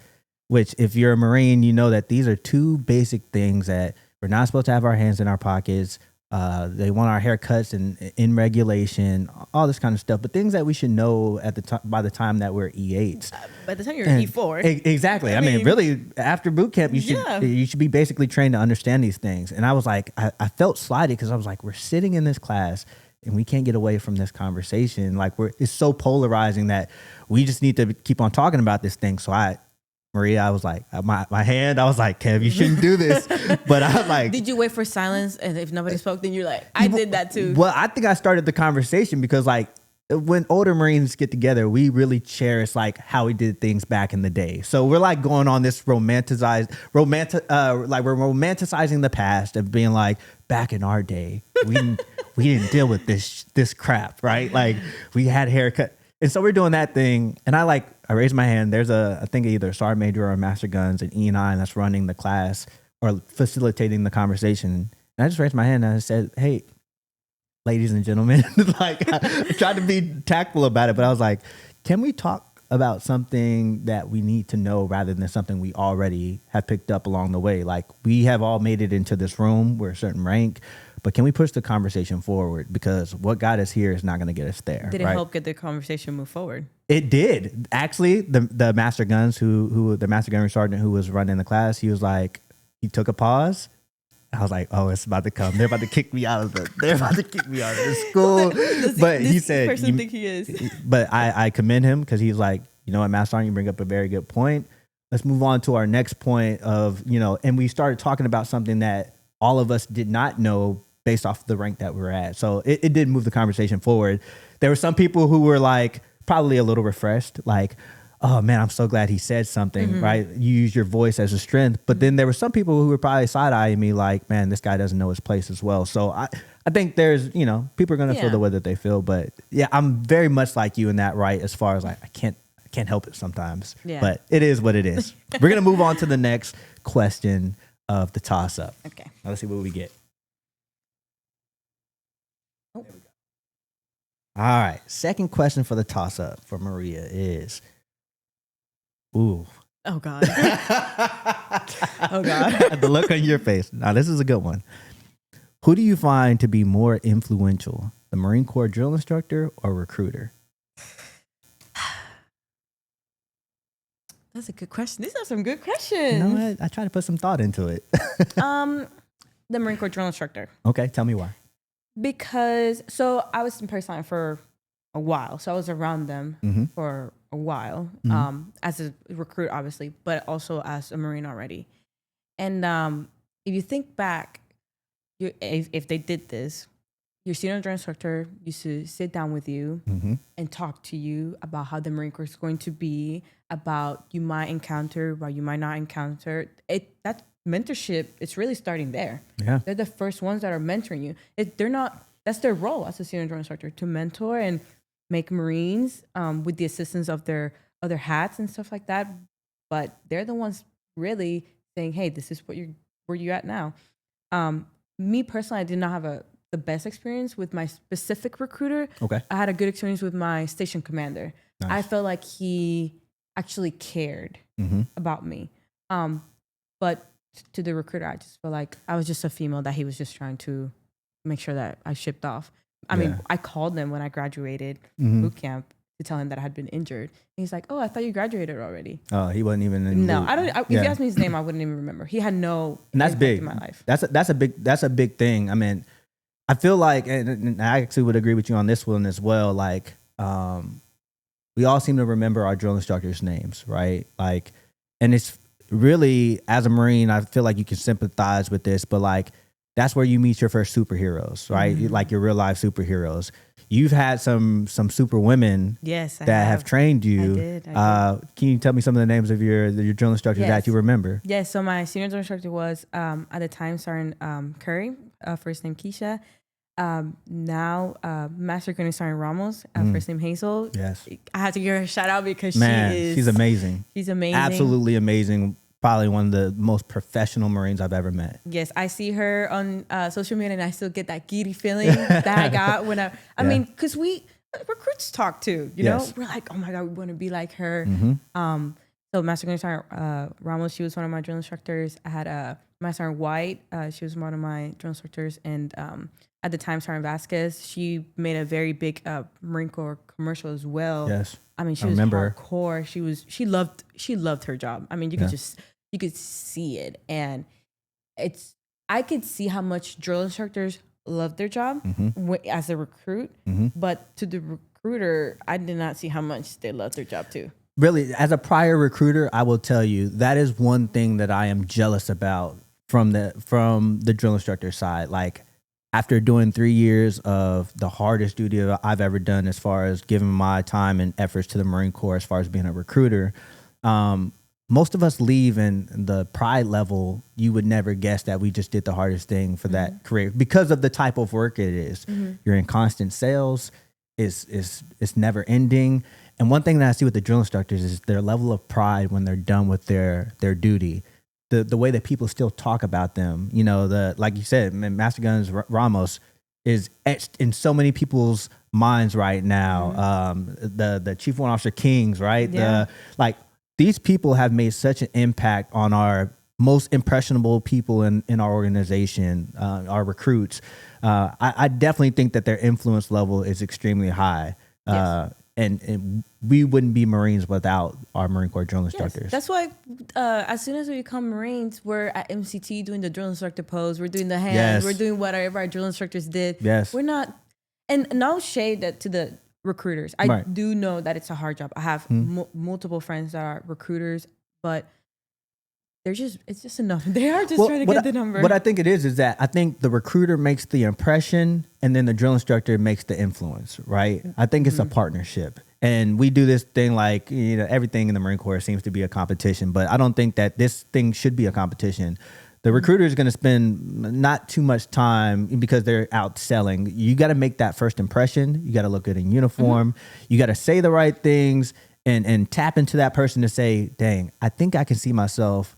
which if you're a Marine, you know that these are two basic things that we're not supposed to have our hands in our pockets. They want our haircuts and in regulation, all this kind of stuff, but things that we should know at the by the time that we're E8s. By the time you're E4. Exactly. I mean, really, after boot camp, you should be basically trained to understand these things. And I was like, I felt slighted, because I was like, we're sitting in this class and we can't get away from this conversation. Like, it's so polarizing that we just need to keep on talking about this thing. So Maria, I was like, my hand, I was like, Kev, you shouldn't do this. But I was like, did you wait for silence? And if nobody spoke, then you're like, I did that too. Well, I think I started the conversation because like when older Marines get together, we really cherish like how we did things back in the day. So we're like going on this like we're romanticizing the past of being like, back in our day, we didn't deal with this crap, right? Like we had haircut. And so we're doing that thing. And I raised my hand. There's I think either a sergeant major or a master guns and E9 that's running the class or facilitating the conversation. And I just raised my hand and I said, hey, ladies and gentlemen, like I tried to be tactful about it, but I was like, can we talk about something that we need to know rather than something we already have picked up along the way? Like we have all made it into this room. We're a certain rank, but can we push the conversation forward? Because what got us here is not going to get us there. Did it help get the conversation move forward? It did. Actually, the master guns the master gunnery sergeant who was running the class, he was like, he took a pause. I was like, oh, it's about to come. They're about to kick me out of the school. But he said, person think he is. But I commend him because he's like, you know what, Master Sergeant, you bring up a very good point. Let's move on to our next point of, and we started talking about something that all of us did not know based off the rank that we were at. So it did move the conversation forward. There were some people who were like, probably a little refreshed, like, oh man, I'm so glad he said something, right? You use your voice as a strength. But then there were some people who were probably side-eyeing me like, man, this guy doesn't know his place as well. So I think there's, people are going to feel the way that they feel. But yeah, I'm very much like you in that, right? As far as like, I can't help it sometimes, but it is what it is. We're going to move on to the next question of the toss-up. Okay. Now let's see what we get. Oh. All right. Second question for the toss-up for Maria is, ooh. Oh, God. Oh, God. The look on your face. Now, this is a good one. Who do you find to be more influential, the Marine Corps drill instructor or recruiter? That's a good question. These are some good questions. You know what? I try to put some thought into it. The Marine Corps drill instructor. Okay, tell me why. Because, I was in Paris for a while. So I was around them for a while, as a recruit, obviously, but also as a Marine already. And if you think back, if they did this, your senior drill instructor used to sit down with you and talk to you about how the Marine Corps is going to be, about you might encounter, what you might not encounter. That mentorship, it's really starting there. Yeah. They're the first ones that are mentoring you. That's their role as a senior drill instructor, to mentor and make Marines with the assistance of their other hats and stuff like that. But they're the ones really saying, hey, this is where you're at now. Me personally, I did not have the best experience with my specific recruiter. Okay. I had a good experience with my station commander. Nice. I felt like he actually cared about me. But to the recruiter, I just felt like I was just a female that he was just trying to make sure that I shipped off. I mean, I called them when I graduated boot camp to tell him that I had been injured. And he's like, oh, I thought you graduated already. Oh, he wasn't even in No, if you asked me his name, I wouldn't even remember. He had no and that's big in my life. That's a big thing. I mean, I feel like, and I actually would agree with you on this one as well. Like, we all seem to remember our drill instructors' names, right? Like, and it's really, as a Marine, I feel like you can sympathize with this, but like, that's where you meet your first superheroes, right? Like your real life superheroes. You've had some super women that have trained you. I did. Can you tell me some of the names of your drill instructors that you remember? Yes. So my senior drill instructor was at the time Sergeant Curry, first name Keisha. Now Master Gunnery Sergeant Ramos, first name Hazel. Yes. I had to give her a shout out because she's amazing. She's amazing. Absolutely amazing. Probably one of the most professional Marines I've ever met. Yes, I see her on social media and I still get that giddy feeling that I got when I mean, because we recruits talk too, you know? We're like, oh my God, we want to be like her. So Master Gunnery Sergeant Ramos, she was one of my drill instructors. I had Master Sergeant White, she was one of my drill instructors. And at the time, Sergeant Vasquez, she made a very big Marine Corps commercial as well. Yes. I mean, she was hardcore. She loved her job. I mean, you could see it. And I could see how much drill instructors love their job as a recruit. But to the recruiter, I did not see how much they loved their job too. Really, as a prior recruiter, I will tell you that is one thing that I am jealous about from the drill instructor side. Like, after doing 3 years of the hardest duty I've ever done as far as giving my time and efforts to the Marine Corps as far as being a recruiter, most of us leave in the pride level. You would never guess that we just did the hardest thing for that career because of the type of work it is. You're in constant sales. It's never ending. And one thing that I see with the drill instructors is their level of pride when they're done with their duty. The way that people still talk about them, you know, like you said, Master Guns Ramos is etched in so many people's minds right now. The Chief Warrant Officer Kings, right? Yeah. These people have made such an impact on our most impressionable people in our organization, our recruits. I definitely think that their influence level is extremely high. Yes. And we wouldn't be Marines without our Marine Corps drill instructors. Yes. That's why as soon as we become Marines, we're at MCT doing the drill instructor pose. We're doing the hands. Yes. We're doing whatever our drill instructors did. Yes. We're not, and no shade to the recruiters. I Right. do know that it's a hard job. I have multiple friends that are recruiters, but it's just enough. They are just trying to get the number. What I think it is that I think the recruiter makes the impression and then the drill instructor makes the influence, right? I think it's a partnership. And we do this thing like, you know, everything in the Marine Corps seems to be a competition, but I don't think that this thing should be a competition. The recruiter is going to spend not too much time because they're out selling. You got to make that first impression. You got to look good in uniform. You got to say the right things and tap into that person to say, dang, I think I can see myself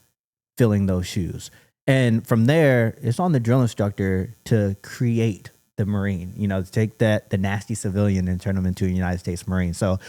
filling those shoes. And from there, it's on the drill instructor to create the Marine, you know, to take the nasty civilian and turn them into a United States Marine. So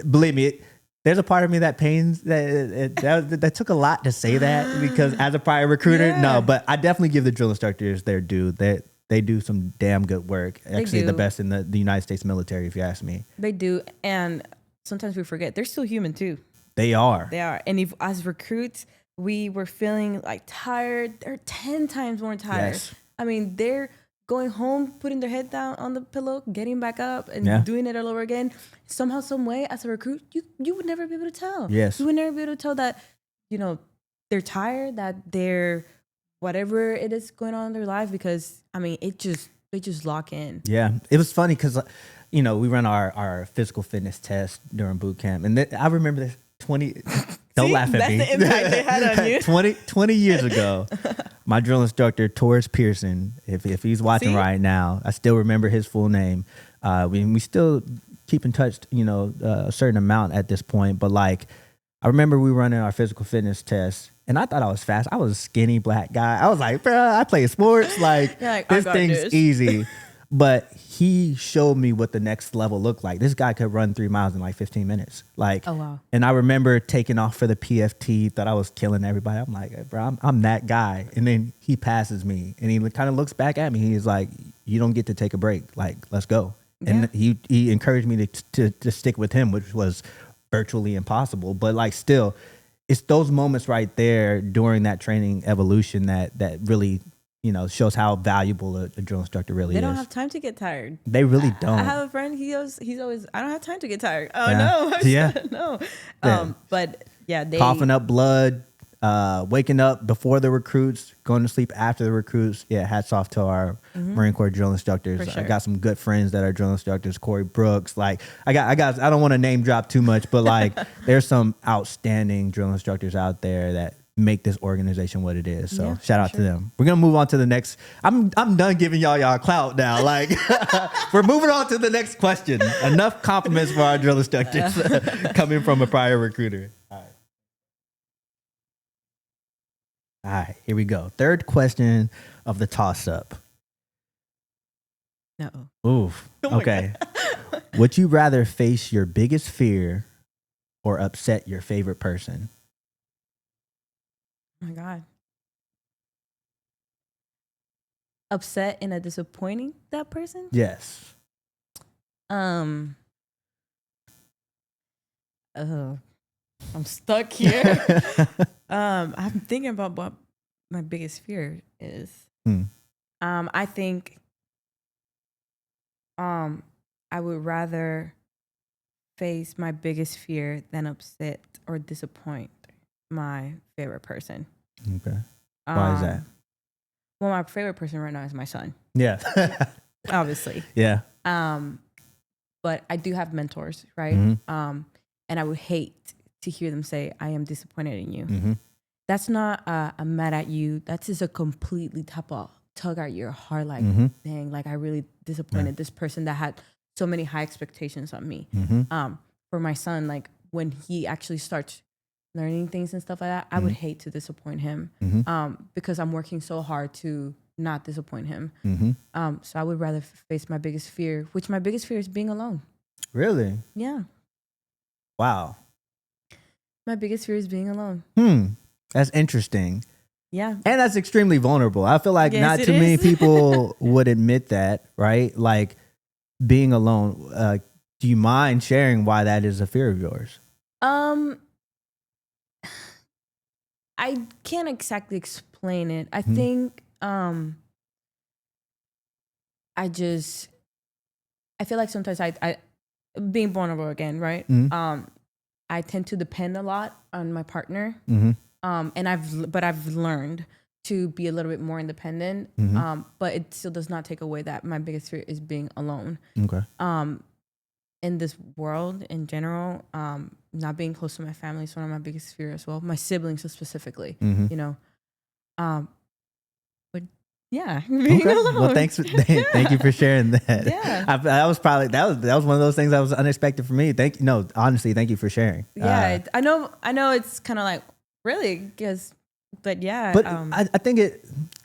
believe me, there's a part of me that pains that took a lot to say that because as a prior recruiter, no, but I definitely give the drill instructors their due. They do some damn good work. Actually, the best in the United States military, if you ask me. They do. And sometimes we forget they're still human too. They are. And if as recruits, we were feeling like tired, they're 10 times more tired. Yes. I mean, they're going home, putting their head down on the pillow, getting back up and doing it all over again. Somehow, some way, as a recruit, you would never be able to tell. Yes. You would never be able to tell that, you know, they're tired, that they're whatever it is going on in their life, because I mean, they just lock in. Yeah. It was funny because, you know, we run our physical fitness test during boot camp. And I remember this 20... Don't laugh at me. That's the impact they had on you. 20 years ago, my drill instructor, Torres Pearson, if he's watching right now, I still remember his full name. We still keep in touch, you know, a certain amount at this point. But like, I remember we running our physical fitness test, and I thought I was fast. I was a skinny black guy. I was like, bro, I play sports. Like this thing's easy. But he showed me what the next level looked like. This guy could run 3 miles in like 15 minutes. Like, oh, wow. And I remember taking off for the PFT, thought I was killing everybody. I'm like, bro, I'm that guy. And then he passes me and he kind of looks back at me. He's like, you don't get to take a break. Like, let's go. Yeah. And he encouraged me to stick with him, which was virtually impossible. But like, still, it's those moments right there during that training evolution that really, you know, shows how valuable a drill instructor really is. They don't have time to get tired. They really don't. I have a friend. He's always. I don't have time to get tired. Oh no. Yeah. No. Yeah. But yeah, they coughing up blood, waking up before the recruits, going to sleep after the recruits. Yeah. Hats off to our Marine Corps drill instructors. For sure. I got some good friends that are drill instructors. Corey Brooks. Like I don't want to name drop too much, but like there's some outstanding drill instructors out there that make this organization what it is. So shout out to them. We're gonna move on to the next. I'm done giving y'all clout now. Like we're moving on to the next question. Enough compliments for our drill instructors coming from a prior recruiter. All right, here we go. Third question of the toss up. No. Oof. Okay. Would you rather face your biggest fear or upset your favorite person? Oh my God. Upset and disappointing that person? Yes. I'm stuck here. I'm thinking about what my biggest fear is. I think I would rather face my biggest fear than upset or disappoint my favorite person. Okay. Why is that? Well, my favorite person right now is my son. Yeah. Obviously. Yeah. But I do have mentors, right? Mm-hmm. And I would hate to hear them say, I am disappointed in you. Mm-hmm. That's not I'm mad at you. That's just a completely tug at your heart, like, dang, like I really disappointed this person that had so many high expectations on me. For my son, like when he actually starts learning things and stuff like that, I would hate to disappoint him because I'm working so hard to not disappoint him. So I would rather face my biggest fear, which my biggest fear is being alone. Really? Yeah. Wow. My biggest fear is being alone. That's interesting. Yeah. And that's extremely vulnerable. I feel like Yes, not it too many is. people would admit that, right? Like being alone. Do you mind sharing why that is a fear of yours? I can't exactly explain it. I think I feel like sometimes I being vulnerable again, right? I tend to depend a lot on my partner. And I've learned to be a little bit more independent. But it still does not take away that my biggest fear is being alone. Okay. In this world in general, not being close to my family is one of my biggest fears as well. My siblings specifically, you know. But yeah, being alone. Well, thank you for sharing that. Yeah. that was one of those things that was unexpected for me. Honestly, thank you for sharing. Yeah, I know it's kind of like really because, but yeah. But I think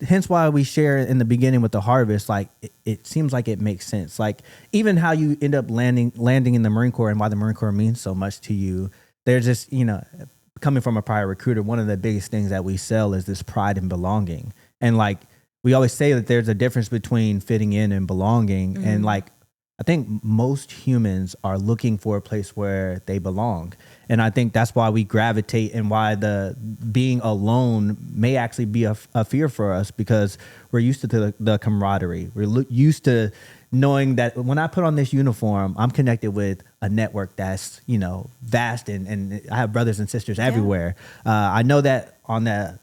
hence why we share in the beginning with the harvest, like it seems like it makes sense. Like even how you end up landing in the Marine Corps and why the Marine Corps means so much to you. There's just, coming from a prior recruiter, one of the biggest things that we sell is this pride and belonging. And like, we always say that there's a difference between fitting in and belonging. And like, I think most humans are looking for a place where they belong. And I think that's why we gravitate and why the being alone may actually be a fear for us, because we're used to the camaraderie. We're used to knowing that when I put on this uniform, I'm connected with a network that's, vast and I have brothers and sisters everywhere. I know that on the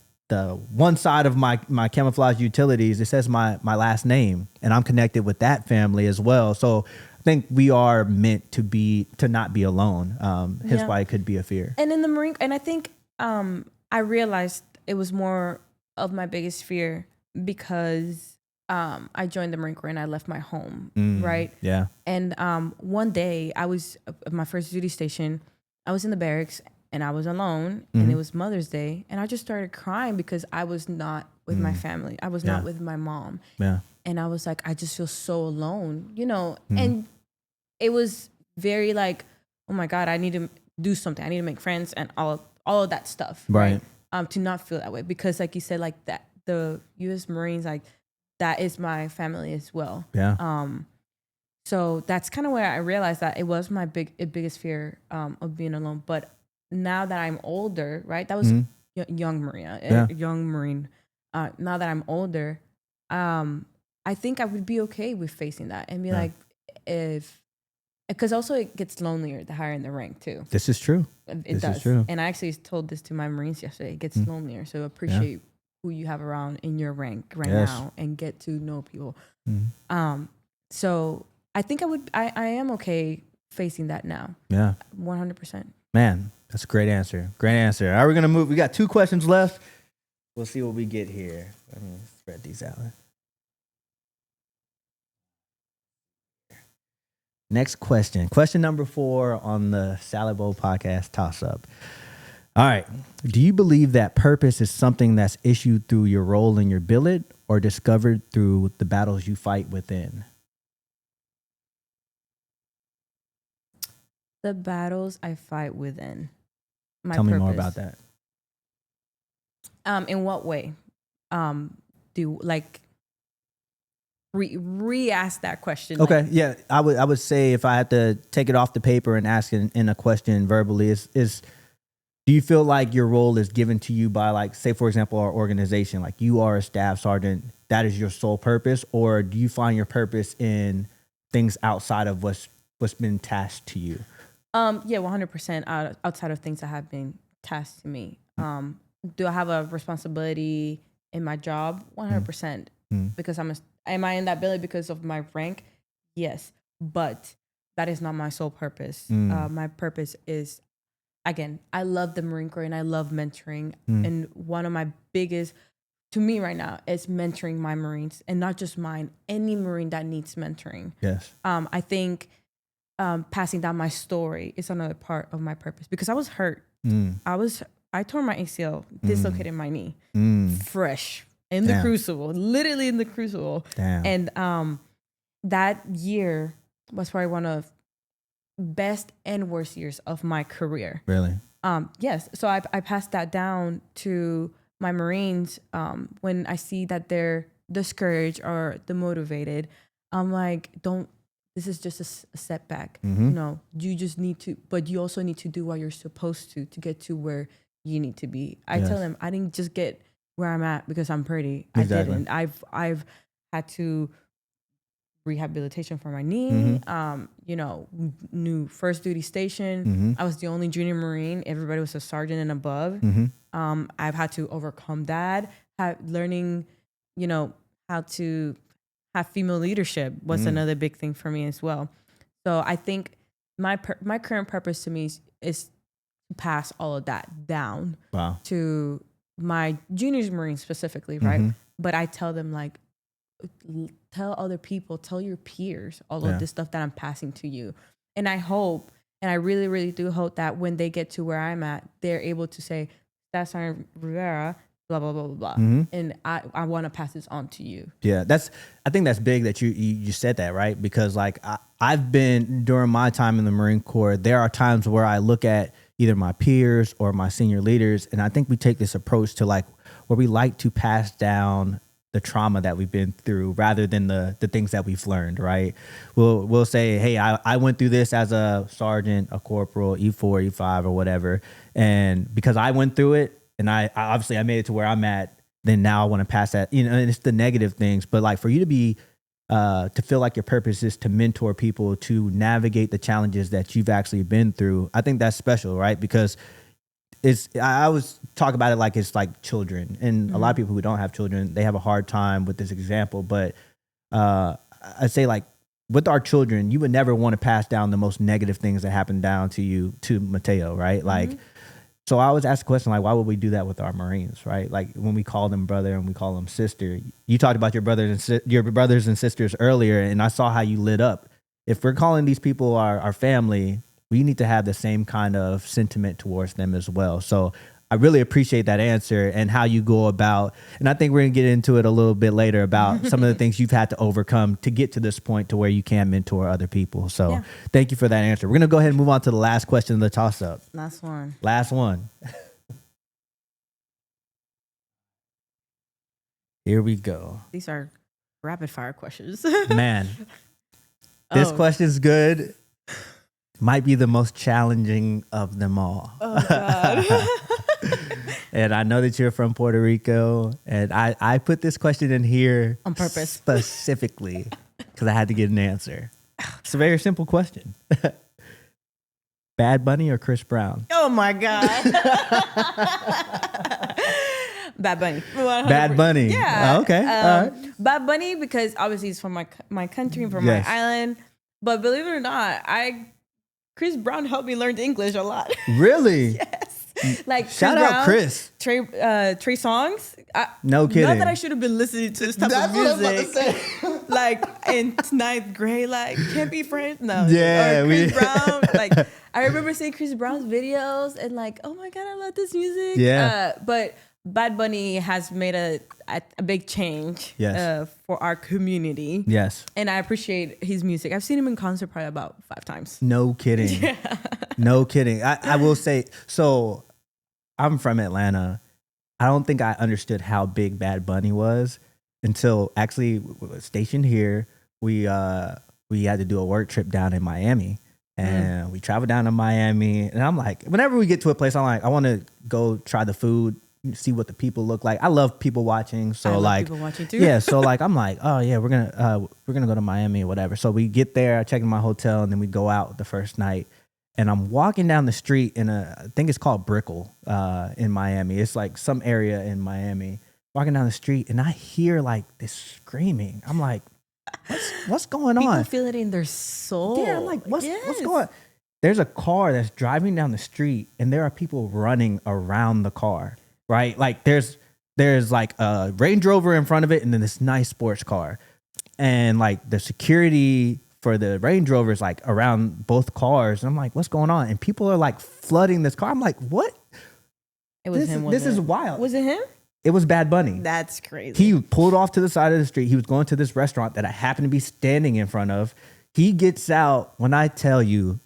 one side of my camouflage utilities, it says my last name, and I'm connected with that family as well. So I think we are meant to not be alone. Hence why it could be a fear. And in the Marine, and I think I realized it was more of my biggest fear because I joined the Marine Corps and I left my home, right? Yeah. And one day I was at my first duty station. I was in the barracks and I was alone, and it was Mother's Day, and I just started crying because I was not with my family. I was not with my mom. Yeah. And I was like, I just feel so alone, and it was very like, oh my God, I need to do something. I need to make friends and all of that stuff. Right. To not feel that way, because like you said, like that, the U.S. Marines, like that is my family as well. Yeah. So that's kind of where I realized that it was my biggest fear of being alone. But now that I'm older, right? That was young Maria, young Marine. Now that I'm older, I think I would be okay with facing that and be like, because also it gets lonelier the higher in the rank too. This is true. It does. Is true. And I actually told this to my Marines yesterday. It gets lonelier. So appreciate who you have around in your rank right now and get to know people. So I think I am okay facing that now. Yeah. 100%. Man, that's a great answer. Great answer. All right, we're going to move. We got 2 questions left. We'll see what we get here. Let me spread these out. Next question. Question number 4 on the Salad Bowl podcast toss-up. All right. Do you believe that purpose is something that's issued through your role in your billet or discovered through the battles you fight within? The battles I fight within. Tell me more about that. In what way? Do like re-ask that question? Okay, like, yeah, I would say if I had to take it off the paper and ask in a question verbally, is do you feel like your role is given to you by, like, say for example, our organization, like you are a staff sergeant, that is your sole purpose, or do you find your purpose in things outside of what's been tasked to you? Yeah, 100% outside of things that have been tasked to me. Do I have a responsibility in my job? 100%. Because am I in that billet because of my rank? Yes, but that is not my sole purpose. My purpose is again, I love the Marine Corps and I love mentoring. And one of my biggest, to me right now, is mentoring my Marines, and not just mine, any Marine that needs mentoring. Yes. I think passing down my story is another part of my purpose, because I was hurt. I tore my ACL, dislocated my knee, fresh in the crucible, literally in the crucible. Damn. And that year was probably one of best and worst years of my career. Really? Yes. So I passed that down to my Marines. When I see that they're discouraged or demotivated, I'm like, this is just a setback. No, you just need to, but you also need to do what you're supposed to get to where you need to be. I tell them, I didn't just get where I'm at because I'm pretty. Exactly. I didn't. I've had to rehabilitation for my knee. New first duty station. I was the only junior Marine. Everybody was a sergeant and above. I've had to overcome that. Learning, how to have female leadership was another big thing for me as well. So I think my current purpose to me is to pass all of that down to my juniors Marines specifically, right? But I tell them, like, tell other people, tell your peers all of this stuff that I'm passing to you. And I hope, and I really, really do hope that when they get to where I'm at, they're able to say, that's Sergeant Rivera, blah, blah, blah, blah, blah. And I want to pass this on to you. Yeah, I think that's big that you said that, right? Because like I've been, during my time in the Marine Corps, there are times where I look at either my peers or my senior leaders, and I think we take this approach to like where we like to pass down the trauma that we've been through rather than the things that we've learned, right? We'll say, hey, I went through this as a sergeant, a corporal, E4, E5 or whatever. And because I went through it and I obviously I made it to where I'm at, then now I want to pass that, and it's the negative things. But like for you to be, to feel like your purpose is to mentor people to navigate the challenges that you've actually been through, I think that's special, right? Because I always talk about it like it's like children, and a lot of people who don't have children, they have a hard time with this example. But I say, like, with our children, you would never want to pass down the most negative things that happen down to you to Mateo, right? Like, so I always ask the question, like, why would we do that with our Marines, right? Like when we call them brother and we call them sister. You talked about your brothers and sisters earlier, and I saw how you lit up. If we're calling these people our family, we need to have the same kind of sentiment towards them as well. So I really appreciate that answer and how you go about, and I think we're going to get into it a little bit later about some of the things you've had to overcome to get to this point to where you can mentor other people. So thank you for that answer. We're going to go ahead and move on to the last question of the toss-up. Last one. Here we go. These are rapid fire questions. Man, this question's good. Might be the most challenging of them all. Oh, God. And I know that you're from Puerto Rico, and I put this question in here on purpose, specifically because I had to get an answer. It's a very simple question. Bad Bunny or Chris Brown? Oh my God. Bad Bunny. 100%. Bad Bunny. Yeah. Oh, okay. All right. Bad Bunny, because obviously he's from my country, from my island. But believe it or not, Chris Brown helped me learn English a lot. Really? Yes. Like shout out Chris. Trey Songz. No kidding. Not that I should have been listening to this type of music. That's what I'm about to say. Like in ninth grade, like can't be friends. No. Yeah. Or Chris Brown. Like I remember seeing Chris Brown's videos and like, oh my God, I love this music. Yeah. But Bad Bunny has made a big change for our community. Yes. And I appreciate his music. I've seen him in concert probably about 5 times. No kidding. Yeah. No kidding. I will say, so I'm from Atlanta. I don't think I understood how big Bad Bunny was until actually stationed here. We had to do a work trip down in Miami. And we traveled down to Miami. And I'm like, whenever we get to a place, I'm like, I want to go try the food, see what the people look like. I love people watching. So I love people watching too. Yeah. So like, I'm like, oh yeah, we're going to go to Miami or whatever. So we get there, I check in my hotel, and then we go out the first night. And I'm walking down the street I think it's called Brickell in Miami. It's like some area in Miami. Walking down the street and I hear like this screaming. I'm like, what's going on? People feel it in their soul. Yeah, I'm like, what's going on? there's a car that's driving down the street and there are people running around the car, right? Like there's like a Range Rover in front of it and then this nice sports car. And like the security for the Range Rover is like around both cars. And I'm like, what's going on? And people are like flooding this car. I'm like, what? It was him. This is wild. Was it him? It was Bad Bunny. That's crazy. He pulled off to the side of the street. He was going to this restaurant that I happened to be standing in front of. He gets out. When I tell you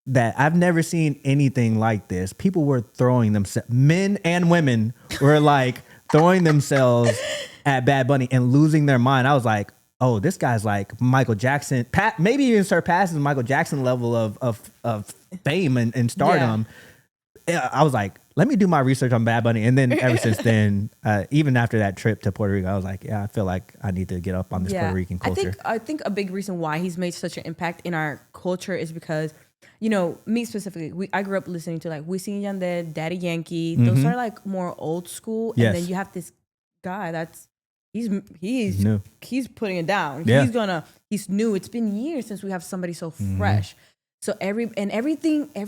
that I've never seen anything like this, people were throwing themselves, men and women were like throwing themselves at Bad Bunny and losing their mind. I was like, oh, this guy's like Michael Jackson, maybe even surpasses Michael Jackson level of fame and stardom. Yeah. I was like, let me do my research on Bad Bunny. And then ever since then, even after that trip to Puerto Rico, I was like, yeah, I feel like I need to get up on this Puerto Rican culture. I think a big reason why he's made such an impact in our culture is because, you know, me specifically, I grew up listening to like Wisin y Yandel, Daddy Yankee. Those are like more old school. Yes. And then you have this guy that's he's new. He's putting it down. Yeah. He's new. It's been years since we have somebody so fresh. So every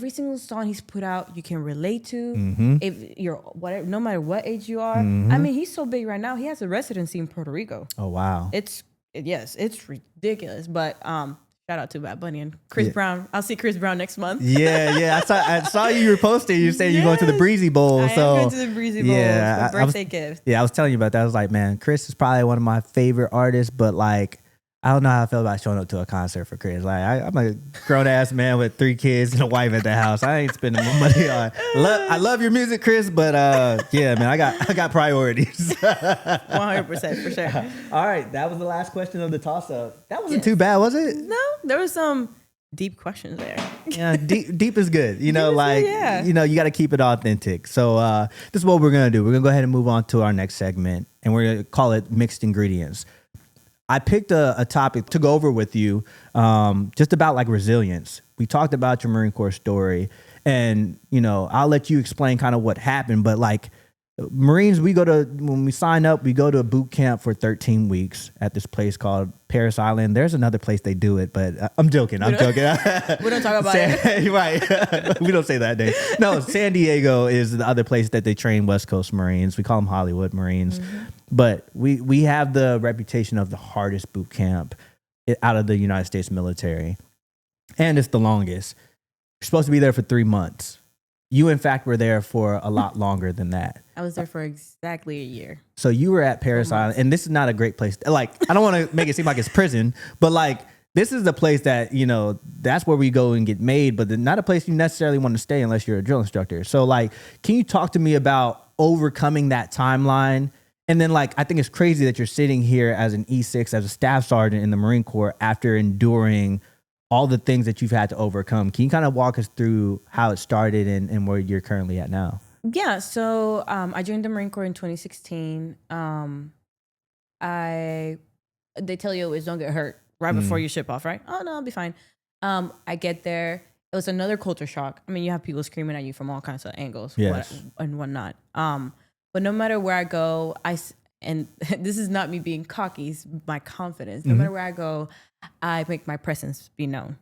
single song he's put out, you can relate to. If you're whatever, no matter what age you are. I mean, he's so big right now. He has a residency in Puerto Rico. Oh wow! It's ridiculous. But shout out to Bad Bunny and Chris Brown. I'll see Chris Brown next month. Yeah. I saw you were posting. You saying you're going to the Breezy Bowl. I am going to the Breezy Bowl. Yeah, for birthday gift. Yeah, I was telling you about that. I was like, man, Chris is probably one of my favorite artists, but like, I don't know how I feel about showing up to a concert for Chris. Like, I'm a grown ass man with 3 kids and a wife at the house. I ain't spending my money on. I love your music, Chris, but yeah, man, I got priorities. 100% for sure. All right, that was the last question of the toss up. That wasn't too bad, was it? No, there was some deep questions there. Yeah, deep is good. You know, like good, yeah. you know, you got to keep it authentic. So this is what we're gonna do. We're gonna go ahead and move on to our next segment, and we're gonna call it mixed ingredients. I picked a topic to go over with you, just about like resilience. We talked about your Marine Corps story, and you know, I'll let you explain kind of what happened. But like Marines, when we sign up, we go to a boot camp for 13 weeks at this place called Paris Island. There's another place they do it, but I'm joking. We don't talk about it. Right. We don't say that day. No, San Diego is the other place that they train West Coast Marines. We call them Hollywood Marines. But we have the reputation of the hardest boot camp out of the United States military. And it's the longest. You're supposed to be there for 3 months. You, in fact, were there for a lot longer than that. I was there for exactly a year. So you were at Paris Island, and this is not a great place. Like, I don't want to make it seem like it's prison, but like, this is the place that, you know, that's where we go and get made, but not a place you necessarily want to stay unless you're a drill instructor. So like, can you talk to me about overcoming that timeline? And then like, I think it's crazy that you're sitting here as an E6, as a staff sergeant in the Marine Corps after enduring all the things that you've had to overcome. Can you kind of walk us through how it started and where you're currently at now? Yeah, so I joined the Marine Corps in 2016. They tell you always don't get hurt right before you ship off, right? Oh, no, I'll be fine. I get there. It was another culture shock. I mean, you have people screaming at you from all kinds of angles and whatnot. But no matter where I go, and this is not me being cocky, it's my confidence. No matter where I go, I make my presence be known.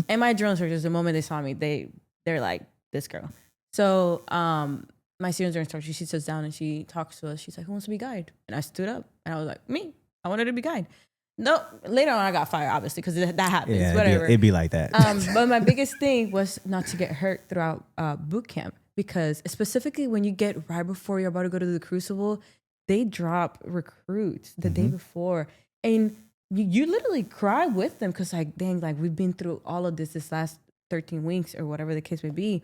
And my drill instructors, the moment they saw me, they're like, this girl. So my senior drill instructor, she sits down and she talks to us. She's like, who wants to be guide? And I stood up and I was like, me. I wanted to be guide. No, later on I got fired, obviously, because that happens. Yeah, whatever. It'd be like that. But my biggest thing was not to get hurt throughout boot camp, because specifically when you get right before you're about to go to the Crucible, they drop recruits the day before, and you literally cry with them because like, dang, like we've been through all of this last 13 weeks or whatever the case may be.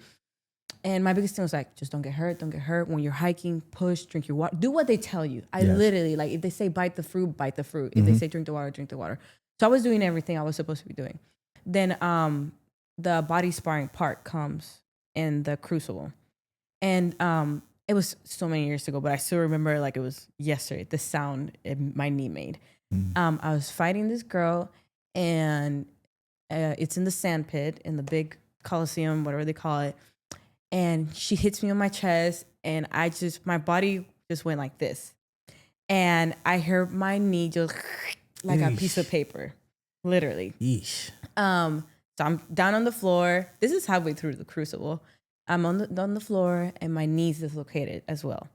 And my biggest thing was like, just don't get hurt. Don't get hurt. When you're hiking, push, drink your water. Do what they tell you. I literally, like, if they say bite the fruit, bite the fruit. If they say drink the water, drink the water. So I was doing everything I was supposed to be doing. Then the body sparring part comes in the Crucible. And it was so many years ago, but I still remember like it was yesterday, the sound my knee made. I was fighting this girl, and it's in the sand pit, in the big Coliseum, whatever they call it. And she hits me on my chest, and my body just went like this. And I heard my knee just like a piece of paper, literally. Yeesh. So I'm down on the floor. This is halfway through the crucible. I'm on the floor and my knees dislocated as well.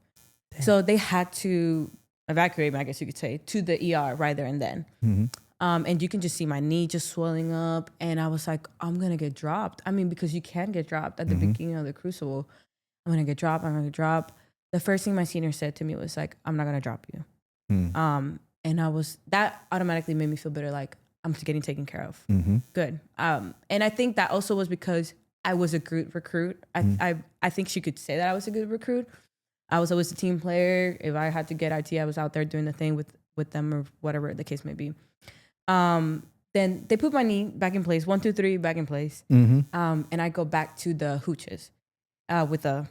Damn. So they had to evacuate me, I guess you could say, to the ER right there and then. Mm-hmm. And you can just see my knee just swelling up. And I was like, I'm going to get dropped. I mean, because you can get dropped at the beginning of the crucible. I'm going to get dropped. I'm going to drop. The first thing my senior said to me was like, I'm not going to drop you. And that automatically made me feel better. Like, I'm getting taken care of. Mm-hmm. Good. And I think that also was because I was a good recruit. I think she could say that I was a good recruit. I was always a team player. If I had to get IT, I was out there doing the thing with them or whatever the case may be. Then they put my knee back in place, 1, 2, 3, back in place. Mm-hmm. And I go back to the hooches with the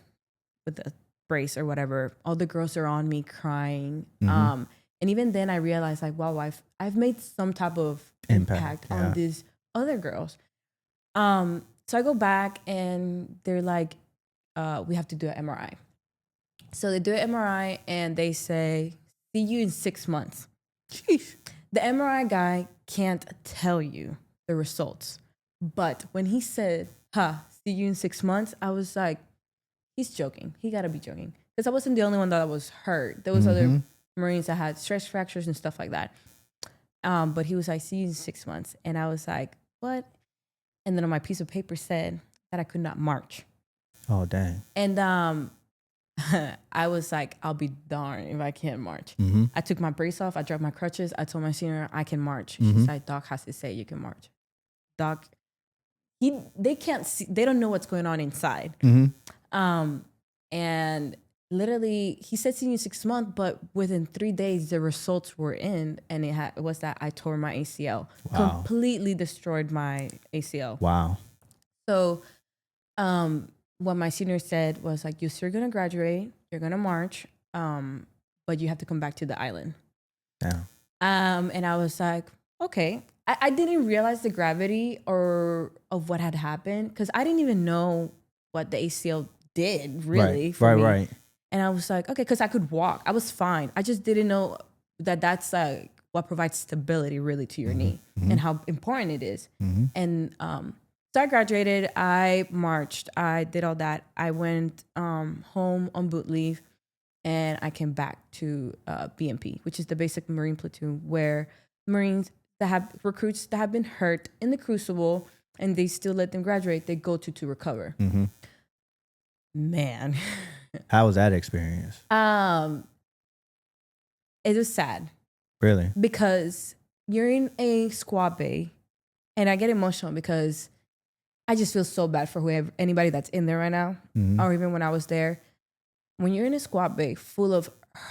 brace or whatever. All the girls are on me crying. Mm-hmm. And even then I realized like, wow, I've made some type of impact on these other girls. So I go back and they're like, we have to do an MRI. So they do an MRI and they say, see you in 6 months. Jeez. The MRI guy can't tell you the results. But when he said, see you in 6 months, I was like, he's joking. He gotta be joking. Because I wasn't the only one that was hurt. There was other Marines that had stress fractures and stuff like that. But he was like, see you in 6 months. And I was like, what? And then on my piece of paper said that I could not march. Oh, dang. And I was like, I'll be darned if I can't march. Mm-hmm. I took my brace off. I dropped my crutches. I told my senior, I can march. Mm-hmm. She's like, Doc has to say you can march. Doc, they can't see. They don't know what's going on inside. Mm-hmm. And literally, he said see you in 6 months, but within 3 days, the results were in, and it was that I tore my ACL. Wow. Completely destroyed my ACL. Wow. So, what my senior said was like, you're still going to graduate, you're going to march, but you have to come back to the island. Yeah. And I was like, okay. I didn't realize the gravity of what had happened because I didn't even know what the ACL did really for me. Right. And I was like, okay, because I could walk. I was fine. I just didn't know that that's what provides stability really to your knee and how important it is. Mm-hmm. And so I graduated. I marched. I did all that. I went home on boot leave, and I came back to BMP, which is the basic Marine platoon, where Marines that have recruits that have been hurt in the crucible, and they still let them graduate. They go to recover. Mm-hmm. Man. How was that experience? It was sad. Really? Because you're in a squad bay, and I get emotional because I just feel so bad for anybody that's in there right now, or even when I was there. When you're in a squad bay full of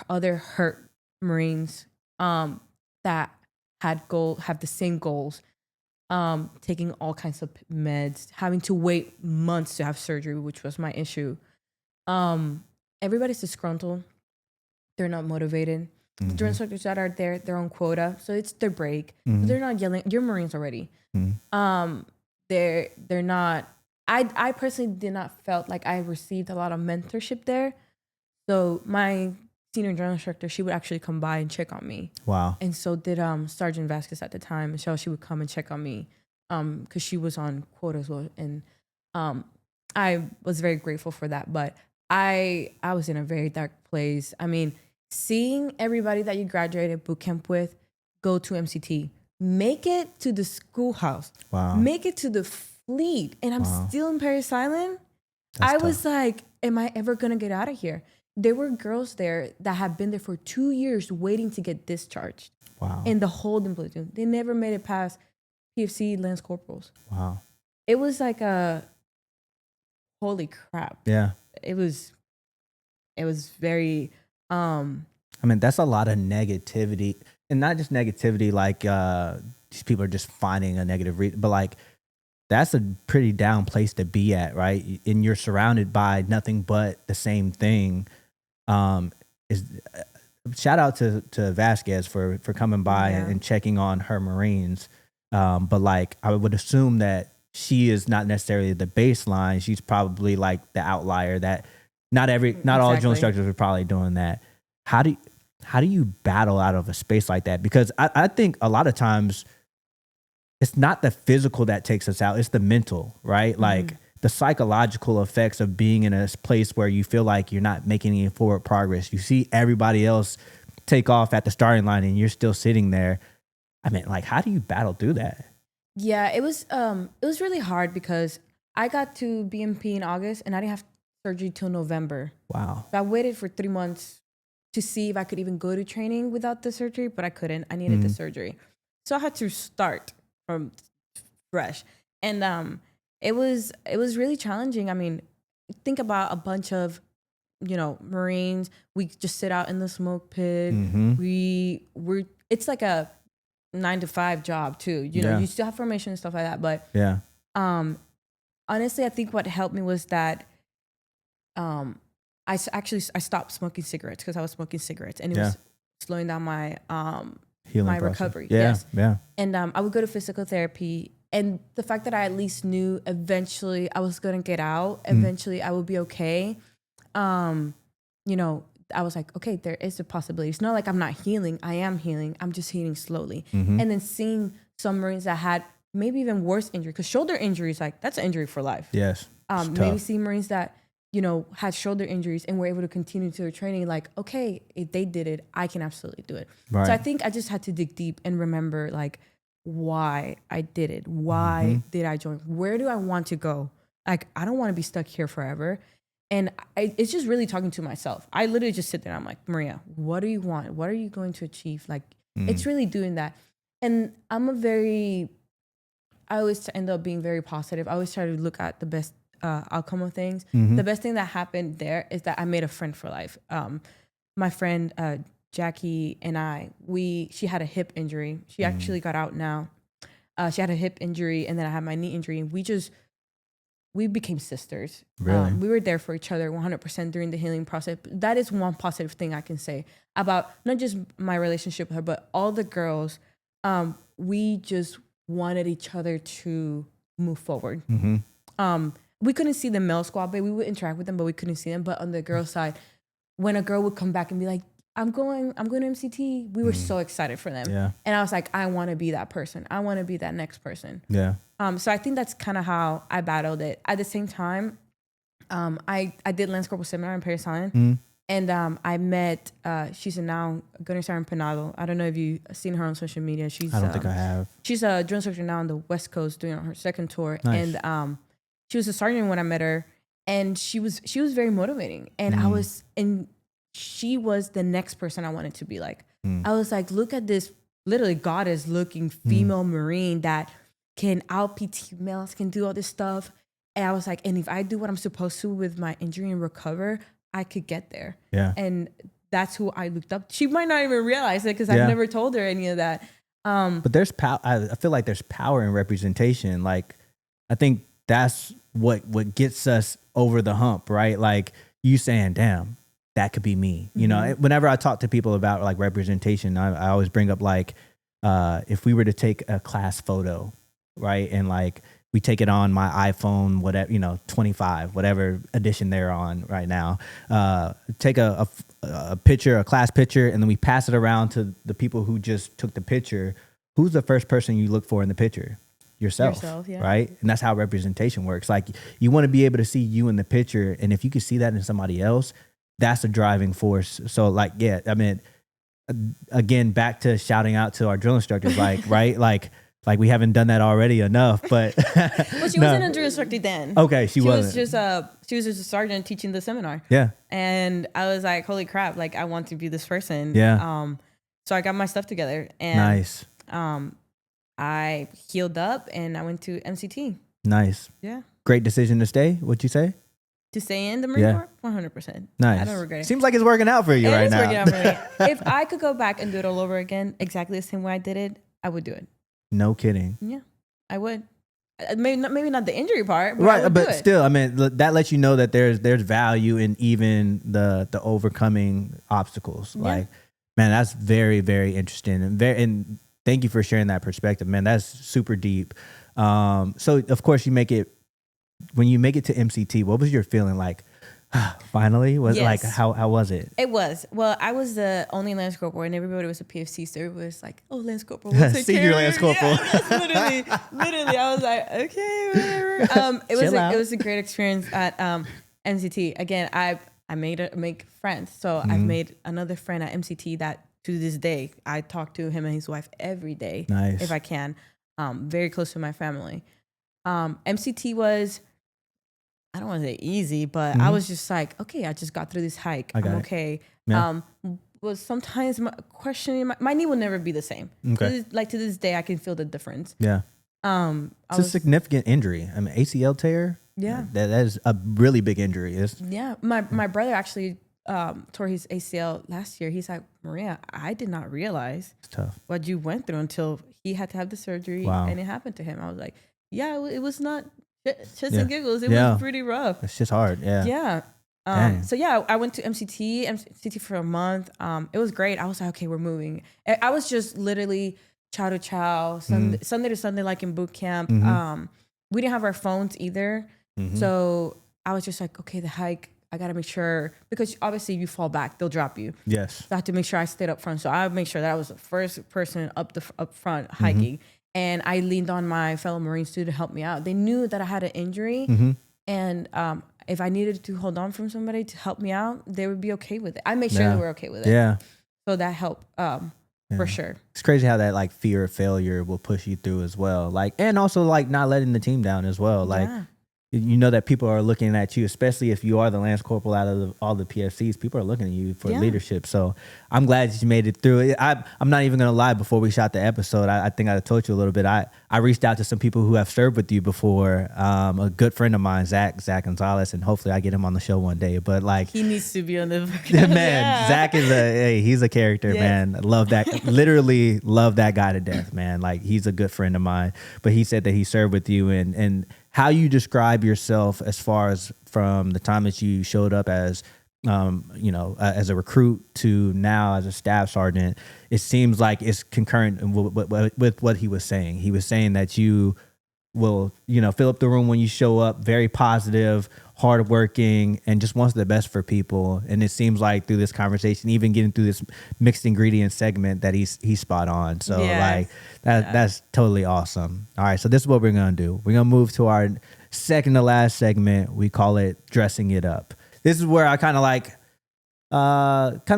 other hurt Marines that have the same goals, taking all kinds of meds, having to wait months to have surgery, which was my issue. Everybody's disgruntled. They're not motivated. The drill instructors that are there, their own quota, so it's their break. So they're not yelling. You're Marines already. They're not. I personally did not felt like I received a lot of mentorship there. So my senior drill instructor, she would actually come by and check on me. Wow. And so did Sergeant Vasquez at the time. So she would come and check on me because she was on quota as well. And I was very grateful for that. But I was in a very dark place. I mean, seeing everybody that you graduated boot camp with go to MCT, make it to the schoolhouse, make it to the fleet, and I'm still in Paris Island. I was like, am I ever going to get out of here? There were girls there that have been there for 2 years waiting to get discharged. Wow. In the holding platoon. They never made it past PFC Lance Corporals. Wow. It was like holy crap. Yeah. It was very, I mean, that's a lot of negativity, and not just negativity, like these people are just finding a negative reason, but like that's a pretty down place to be at, right? And you're surrounded by nothing but the same thing. Shout out to Vasquez for coming by and checking on her Marines. But like, I would assume that she is not necessarily the baseline. She's probably like the outlier that not all drill instructors are probably doing that. How do you battle out of a space like that? Because I think a lot of times it's not the physical that takes us out, it's the mental, right? Like the psychological effects of being in a place where you feel like you're not making any forward progress. You see everybody else take off at the starting line and you're still sitting there. I mean, like, how do you battle through that? Yeah, it was really hard because I got to BMP in August and I didn't have surgery till November. Wow. So I waited for 3 months to see if I could even go to training without the surgery, but I couldn't. I needed the surgery. So I had to start from fresh. And it was really challenging. I mean, think about a bunch of, Marines. We just sit out in the smoke pit. It's like a 9-to-5 job too. You know, you still have formation and stuff like that. But honestly, I think what helped me was that I stopped smoking cigarettes because I was smoking cigarettes and it was slowing down my healing my process. recovery. Yeah. And I would go to physical therapy, and the fact that I at least knew eventually I was gonna get out, eventually I would be okay. I was like, okay, there is a possibility. It's not like I'm not healing. I am healing. I'm just healing slowly. And then seeing some Marines that had maybe even worse injury, because shoulder injuries, like that's an injury for life. Yes. Maybe see Marines that, had shoulder injuries and were able to continue to their training, like, okay, if they did it, I can absolutely do it. Right. So I think I just had to dig deep and remember, like, why I did it. Why did I join? Where do I want to go? Like, I don't want to be stuck here forever. And it's just really talking to myself. I literally just sit there and I'm like, Maria, what do you want? What are you going to achieve? Like, it's really doing that. And I always end up being very positive. I always try to look at the best outcome of things. The best thing that happened there is that I made a friend for life. My friend Jackie and she had a hip injury. She actually got out now. She had a hip injury, and then I had my knee injury, and we became sisters. Really? We were there for each other 100% during the healing process. That is one positive thing I can say about not just my relationship with her, but all the girls. We just wanted each other to move forward. We couldn't see the male squad, but we would interact with them, but we couldn't see them. But on the girl side, when a girl would come back and be like, I'm going to MCT, we were so excited for them. Yeah. And I was like, I want to be that person. I want to be that next person. Yeah. So I think that's kind of how I battled it. At the same time, I did Lance Corporal Seminar in Paris Island. And I met, she's now Gunner Sergeant Penado. I don't know if you've seen her on social media. I don't think I have. She's a drill instructor now on the West Coast doing her second tour. Nice. And she was a sergeant when I met her. And she was very motivating. And she was the next person I wanted to be like. I was like, look at this literally goddess looking female Marine that can out PT males, can do all this stuff. And I was like, and if I do what I'm supposed to with my injury and recover, I could get there. Yeah. And that's who I looked up. She might not even realize it because I've never told her any of that. But there's power. I feel like there's power in representation. Like, I think that's what gets us over the hump, right? Like you saying, damn, that could be me. You know, whenever I talk to people about like representation, I always bring up like, if we were to take a class photo, right? And like, we take it on my iPhone, whatever, 25, whatever edition they're on right now. Take a picture, a class picture, and then we pass it around to the people who just took the picture. Who's the first person you look for in the picture? Yourself, yeah. Right? And that's how representation works. Like, you want to be able to see you in the picture, and if you can see that in somebody else, that's a driving force. So, like, yeah, I mean, again, back to shouting out to our drill instructors, like, right? Like we haven't done that already enough, but well, she wasn't a drill instructor then. Okay, she wasn't. She was just a sergeant teaching the seminar. Yeah. And I was like, holy crap, like I want to be this person. Yeah. So I got my stuff together and nice. I healed up and I went to MCT. Nice. Yeah. Great decision to stay. What'd you say? To stay in the Marine Corps? 100%. Nice. I don't regret it. Seems like it's working out for you right now. It is working out for me. If I could go back and do it all over again, exactly the same way I did it, I would do it. No kidding. Yeah, I would. Maybe not the injury part, but right? But still, I mean, that lets you know that there's value in even the overcoming obstacles. Yeah. Like, man, that's very, very interesting, and thank you for sharing that perspective, man. That's super deep. So, of course, when you make it to MCT, what was your feeling like? Finally, was it like Yes. how was it? It was. Well, I was the only Lance Corporal, and everybody was a PFC, so it was like, oh, Lance Corporal, we'll take Senior care of Lance it. Corporal. Yeah, that's literally. I was like, okay, whatever. Chill out. It was a great experience at MCT. Again, I make friends, so I've made another friend at MCT that to this day I talk to him and his wife every day, Nice. if I can. Very close to my family. MCT was, I don't want to say easy, but I was just like, okay, I just got through this hike. I'm got it. okay. Yeah. Was sometimes questioning my knee will never be the same. Okay. To this day, I can feel the difference. Yeah. It's a significant injury. I mean, ACL tear. Yeah. That is a really big injury. Yeah. My brother actually tore his ACL last year. He's like, Maria, I did not realize It's tough. what you went through until he had to have the surgery and it happened to him. I was like, yeah, it was not shits and giggles. It was pretty rough. It's just hard. Yeah. Yeah. Dang. So yeah, I went to MCT for a month. It was great. I was like, okay, we're moving. I was just literally chow to chow, Sunday to Sunday, like in boot camp. We didn't have our phones either. So I was just like, okay, the hike, I got to make sure, because obviously if you fall back, they'll drop you. Yes. So I had to make sure I stayed up front. So I would make sure that I was the first person up front hiking. And I leaned on my fellow Marines too to help me out. They knew that I had an injury, and if I needed to hold on from somebody to help me out, they would be okay with it. I made sure they were okay with it. Yeah. So that helped for sure. It's crazy how that like fear of failure will push you through as well. Like, and also like not letting the team down as well. Like, you know that people are looking at you, especially if you are the Lance Corporal out of all the PFCs. People are looking at you for leadership. So I'm glad that you made it through it. I'm not even going to lie. Before we shot the episode, I think I told you a little bit. I reached out to some people who have served with you before. A good friend of mine, Zach Gonzalez, and hopefully I get him on the show one day. But like, he needs to be on the man, Zach is he's a character, man. I love that. Literally love that guy to death, man. Like, he's a good friend of mine. But he said that he served with you, and how you describe yourself as far as from the time that you showed up as, as a recruit to now as a staff sergeant, it seems like it's concurrent with what he was saying. He was saying that you will, fill up the room when you show up, very positive, hardworking, and just wants the best for people. And it seems like through this conversation, even getting through this mixed ingredient segment, that he's spot on. So that's totally awesome. All right, so this is what we're gonna do. We're gonna move to our second to last segment. We call it dressing it up. This is where I kind of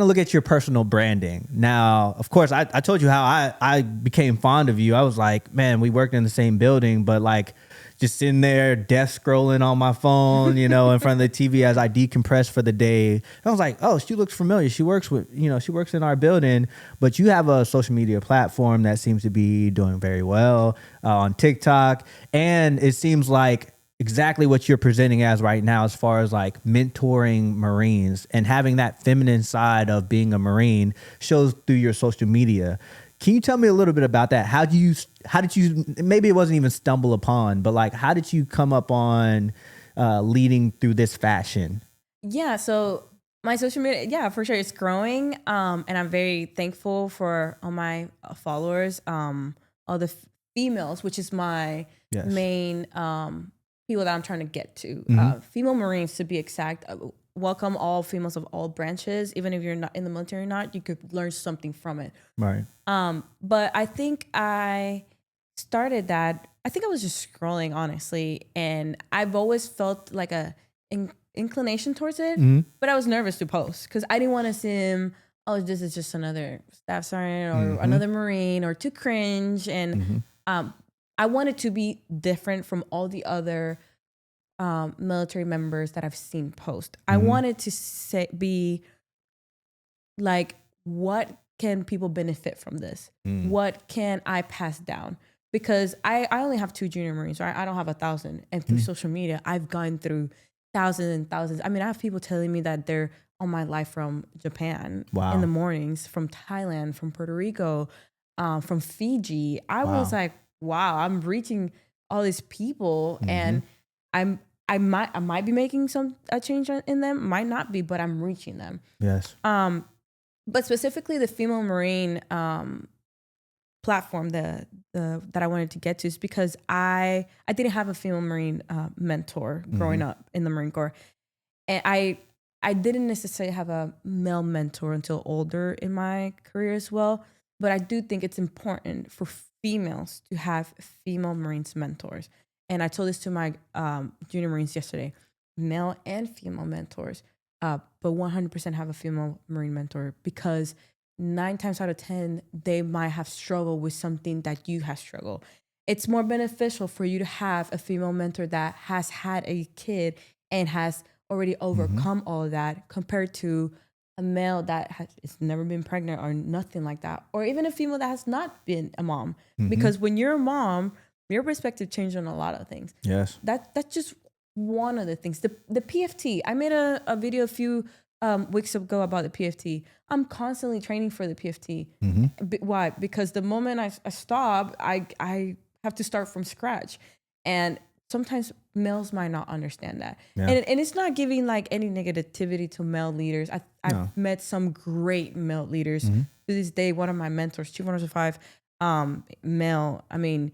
look at your personal branding. Now, of course, I told you how I became fond of you. I was like, man, we worked in the same building, but like just sitting there, desk scrolling on my phone, in front of the TV as I decompress for the day. And I was like, oh, she looks familiar. She works in our building, but you have a social media platform that seems to be doing very well on TikTok. And it seems like exactly what you're presenting as right now, as far as like mentoring Marines and having that feminine side of being a Marine shows through your social media. Can you tell me a little bit about that? How did you, maybe it wasn't even stumble upon, but like, how did you come up on leading through this fashion? Yeah. So my social media, for sure, it's growing. And I'm very thankful for all my followers, all the females, which is my main people that I'm trying to get to. Female Marines, to be exact. Welcome all females of all branches. Even if you're not in the military or not, you could learn something from it. Right. But I think I started that. I think I was just scrolling, honestly, and I've always felt like a inclination towards it. But I was nervous to post because I didn't want to seem, oh, this is just another staff sergeant or another Marine, or too cringe. And I wanted to be different from all the other military members that I've seen post. I wanted to be like, what can people benefit from this? What can I pass down? Because I only have 2 junior Marines, right? I don't have 1,000. And through social media, I've gone through thousands and thousands. I mean, I have people telling me that they're on my life from Japan in the mornings, from Thailand, from Puerto Rico, from Fiji. I was like, wow, I'm reaching all these people, and I might be making a change in them, might not be, but I'm reaching them. Yes. But specifically the female Marine platform that I wanted to get to is because I didn't have a female Marine mentor growing up in the Marine Corps. And I didn't necessarily have a male mentor until older in my career as well. But I do think it's important for females to have female Marines mentors. And I told this to my junior Marines yesterday, male and female mentors, but 100% have a female Marine mentor, because 9 times out of 10, they might have struggled with something that you have struggled. It's more beneficial for you to have a female mentor that has had a kid and has already overcome all of that, compared to a male that has never been pregnant or nothing like that, or even a female that has not been a mom. Because when you're a mom, your perspective changes on a lot of things. Yes. That's just one of the things. The PFT, I made a video a few weeks ago about the PFT. I'm constantly training for the PFT. Why? Because the moment I stop, I have to start from scratch. And sometimes males might not understand that. Yeah. And it's not giving like any negativity to male leaders. I've met some great male leaders. To this day, one of my mentors, Chief 105, male, I mean,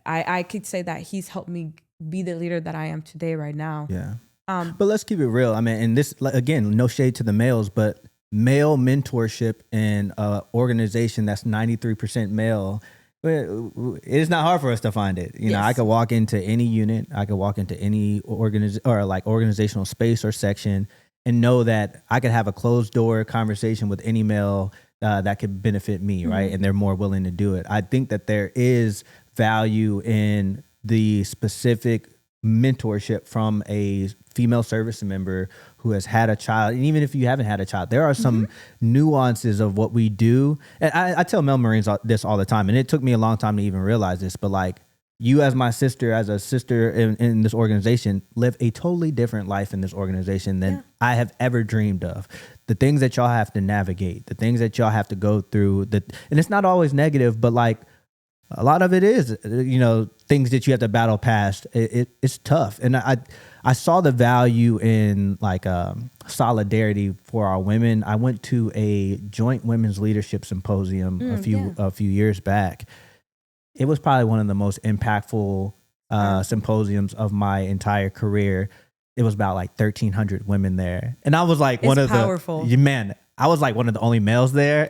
I could say that he's helped me be the leader that I am today right now. Yeah. But let's keep it real. I mean, and this, again, no shade to the males, but male mentorship in an organization that's 93% male, it's not hard for us to find it. You know, I could walk into any unit, I could walk into any organizational space or section and know that I could have a closed door conversation with any male that could benefit me, right? And they're more willing to do it. I think that there is value in the specific mentorship from a female service member who has had a child. And even if you haven't had a child, there are some nuances of what we do. And I tell male Marines this all the time, and it took me a long time to even realize this, but like, you as my sister, as a sister in this organization, live a totally different life in this organization than I have ever dreamed of. The things that y'all have to navigate, the things that y'all have to go through, and it's not always negative, but like, a lot of it is, you know, things that you have to battle past. It's tough. And I saw the value in like solidarity for our women. I went to a joint women's leadership symposium a few years back. It was probably one of the most impactful symposiums of my entire career. It was about like 1,300 women there. And I was like I was like one of the only males there.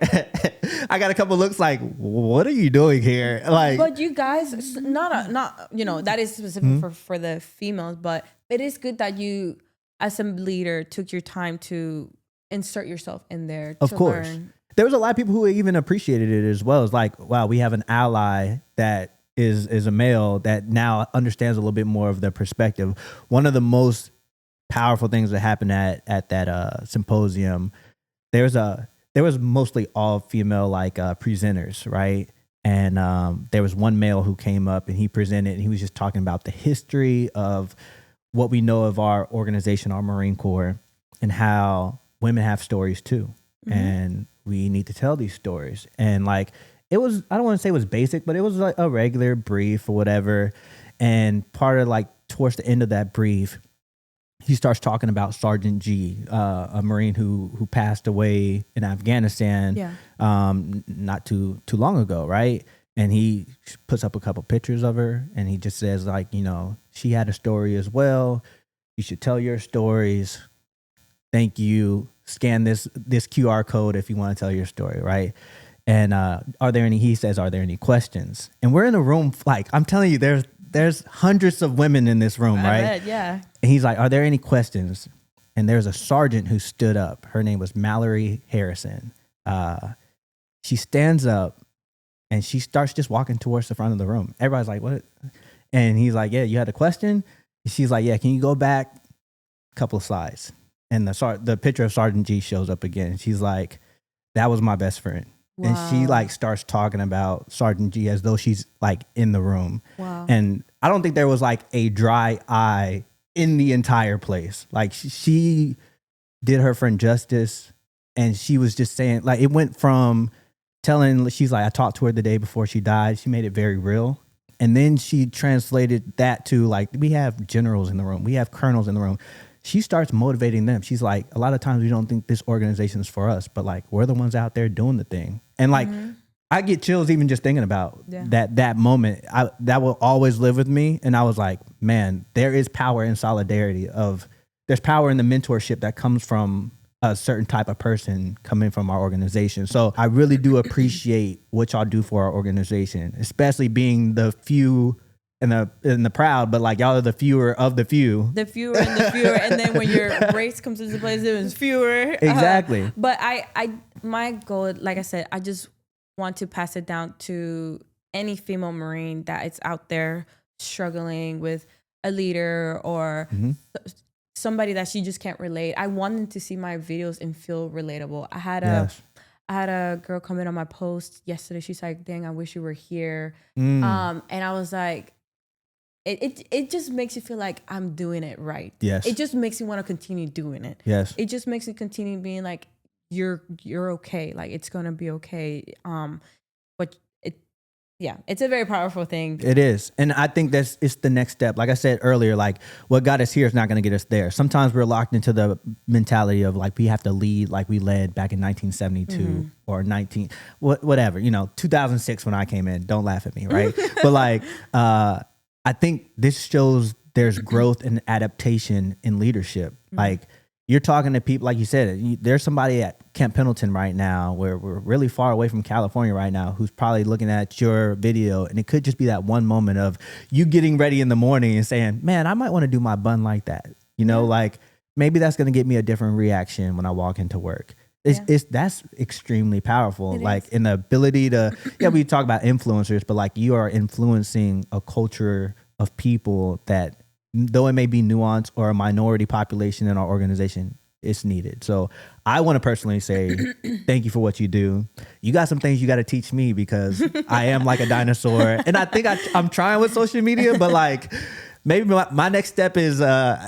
I got a couple looks like, what are you doing here? Like, but you guys, not you know, that is specific for the females, but it is good that you, as a leader, took your time to insert yourself in there. Of course. Learn. There was a lot of people who even appreciated it as well. It's like, wow, we have an ally that is a male that now understands a little bit more of the perspective. One of the most powerful things that happened at that symposium, there was mostly all female like presenters, right? And there was one male who came up and he presented, and he was just talking about the history of what we know of our organization, our Marine Corps, and how women have stories too. And we need to tell these stories. And like, it was, I don't want to say it was basic, but it was like a regular brief or whatever. And part of like towards the end of that brief, he starts talking about Sergeant G, a Marine who passed away in Afghanistan not too long ago, right? And he puts up a couple pictures of her, and he just says like, you know, she had a story as well. You should tell your stories. Thank you. Scan this QR code if you want to tell your story, right? And he says, are there any questions? And we're in a room, like, I'm telling you, there's hundreds of women in this room, right? Bet, yeah. And he's like, are there any questions? And there's a sergeant who stood up. Her name was Mallory Harrison. She stands up and she starts just walking towards the front of the room. Everybody's like, what? And he's like, yeah, you had a question? And she's like, yeah, can you go back a couple of slides? And the picture of Sergeant G shows up again. She's like, that was my best friend. Wow. And she like starts talking about Sergeant G as though she's like in the room. Wow. And I don't think there was like a dry eye in the entire place. Like she did her friend justice, and she was just saying, like, it went from she's like, I talked to her the day before she died. She made it very real. And then she translated that to like, we have generals in the room. We have colonels in the room. She starts motivating them. She's like, a lot of times we don't think this organization is for us, but like, we're the ones out there doing the thing. And like, I get chills even just thinking about that moment. That will always live with me. And I was like, man, there is power in solidarity of there's power in the mentorship that comes from a certain type of person coming from our organization. So I really do appreciate what y'all do for our organization, especially being the few and the proud, but like y'all are the fewer of the few. The fewer and the fewer, and then when your race comes into place, it was fewer. Exactly. But my goal, like I said, I just want to pass it down to any female Marine that is out there struggling with a leader or somebody that she just can't relate. I wanted to see my videos and feel relatable. I had a girl comment on my post yesterday. She's like, "Dang, I wish you were here." And I was like, it just makes you feel like I'm doing it right. Yes. It just makes me want to continue doing it. Yes. It just makes me continue being like, you're okay. Like, it's gonna be okay. But it's a very powerful thing. It is. And I think it's the next step. Like I said earlier, like what got us here is not going to get us there. Sometimes we're locked into the mentality of like, we have to lead like we led back in 1972 or 2006 when I came in. Don't laugh at me, right? But like, I think this shows there's growth and adaptation in leadership. Like, you're talking to people, like you said, there's somebody at Camp Pendleton right now where we're really far away from California right now who's probably looking at your video, and it could just be that one moment of you getting ready in the morning and saying, man, I might want to do my bun like that. Like maybe that's going to get me a different reaction when I walk into work. That's extremely powerful. Like in the ability to, we talk about influencers, but like you are influencing a culture of people that, though it may be nuanced or a minority population in our organization, it's needed. So I want to personally say thank you for what you do. You got some things you got to teach me because I am like a dinosaur. And I think I'm trying with social media, but like maybe my next step is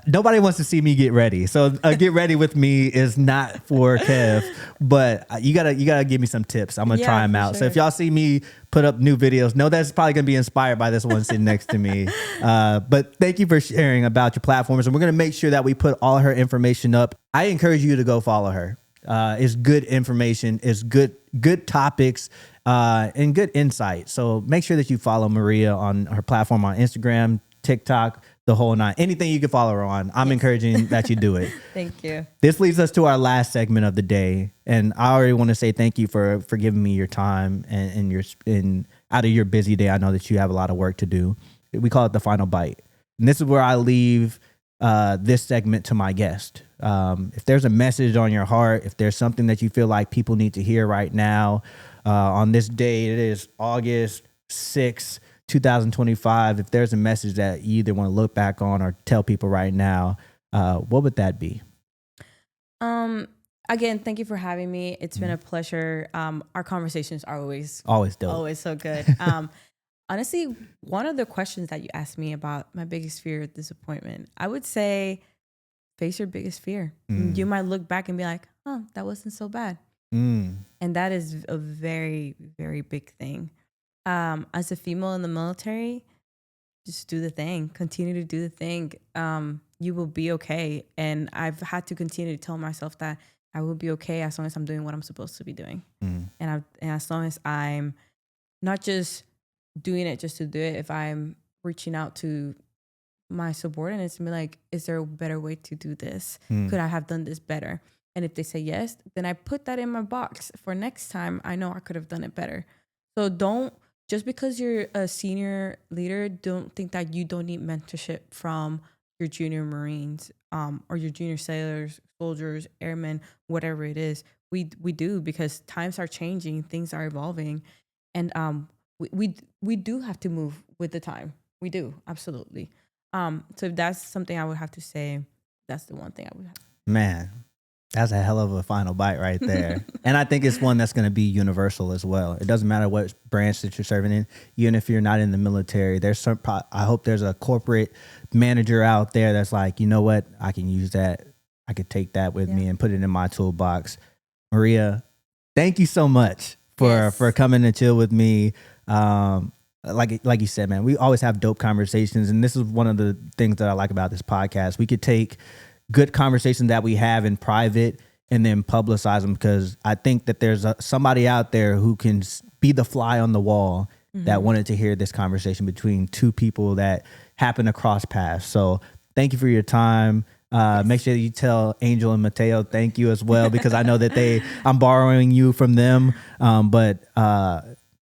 nobody wants to see me get ready. So get ready with me is not for Kev, but you gotta give me some tips. I'm gonna try them out. Sure. So if y'all see me put up new videos, know that's probably gonna be inspired by this one sitting next to me. But thank you for sharing about your platforms, and we're gonna make sure that we put all her information up. I encourage you to go follow her. It's good information. It's good topics. And good insight. So make sure that you follow Maria on her platform on Instagram, TikTok, the whole nine. Anything you can follow her on, I'm encouraging that you do it. Thank you. This leads us to our last segment of the day, and I already want to say thank you for giving me your time and out of your busy day. I know that you have a lot of work to do. We call it the final bite, and this is where I leave this segment to my guest. If there's a message on your heart, if there's something that you feel like people need to hear right now, on this day, it is August 6th. 2025, if there's a message that you either want to look back on or tell people right now, what would that be? Again, thank you for having me. It's been a pleasure. Our conversations are always dope. Always so good. Honestly, one of the questions that you asked me about my biggest fear of disappointment, I would say face your biggest fear. You might look back and be like, oh, that wasn't so bad. And that is a very, very big thing. As a female in the military, just do the thing. Continue to do the thing. You will be okay. And I've had to continue to tell myself that I will be okay as long as I'm doing what I'm supposed to be doing. And as long as I'm not just doing it just to do it, if I'm reaching out to my subordinates and be like, is there a better way to do this? Could I have done this better? And if they say yes, then I put that in my box for next time. I know I could have done it better. So just because you're a senior leader, don't think that you don't need mentorship from your junior Marines, or your junior sailors, soldiers, airmen, whatever it is. We do, because times are changing, things are evolving, and we do have to move with the time. We do, absolutely. So if that's something I would have to say, that's the one thing I would have. Man, that's a hell of a final bite right there. And I think it's one that's going to be universal as well. It doesn't matter what branch that you're serving in, even if you're not in the military. I hope there's a corporate manager out there that's like, you know what, I can use that. I could take that with me and put it in my toolbox. Maria, thank you so much for coming to chill with me. Like you said, man, we always have dope conversations. And this is one of the things that I like about this podcast. We could take good conversations that we have in private and then publicize them, because I think that there's somebody out there who can be the fly on the wall that wanted to hear this conversation between two people that happen to cross paths. So thank you for your time. Make sure you tell Angel and Mateo thank you as well, because I know that I'm borrowing you from them. But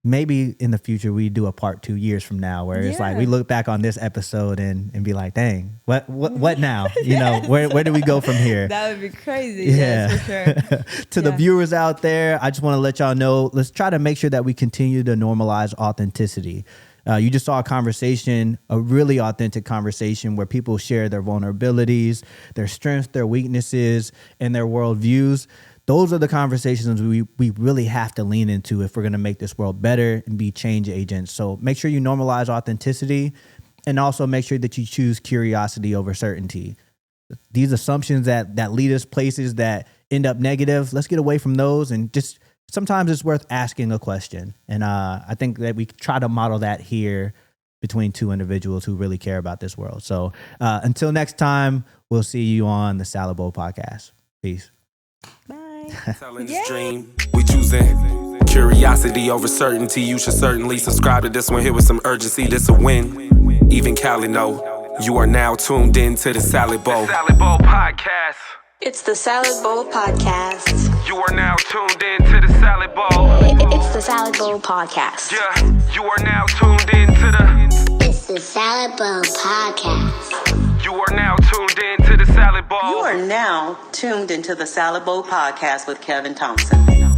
maybe in the future we do a part 2 years from now, where it's like we look back on this episode and be like, dang, what now? You know, where do we go from here? That would be crazy. Yeah, Yes, for sure. To the viewers out there, I just want to let y'all know, let's try to make sure that we continue to normalize authenticity. You just saw a really authentic conversation where people share their vulnerabilities, their strengths, their weaknesses, and their worldviews. Those are the conversations we really have to lean into if we're going to make this world better and be change agents. So make sure you normalize authenticity, and also make sure that you choose curiosity over certainty. These assumptions that lead us places that end up negative, let's get away from those, and just sometimes it's worth asking a question. And I think that we try to model that here between two individuals who really care about this world. So until next time, we'll see you on the Salad Bowl Podcast. Peace. Bye. Telling this dream, we choosing curiosity over certainty. You should certainly subscribe to this one here with some urgency. This a win. Even Cali know you are now tuned in to the Salad Bowl. Salad Bowl Podcast. It's the Salad Bowl Podcast. You are now tuned in to the Salad Bowl. It's the Salad Bowl Podcast. Yeah, you are now tuned in to the. It's the Salad Bowl Podcast. You are now tuned in to the Salad Bowl. You are now tuned into the Salad Bowl Podcast with Kevin Thompson.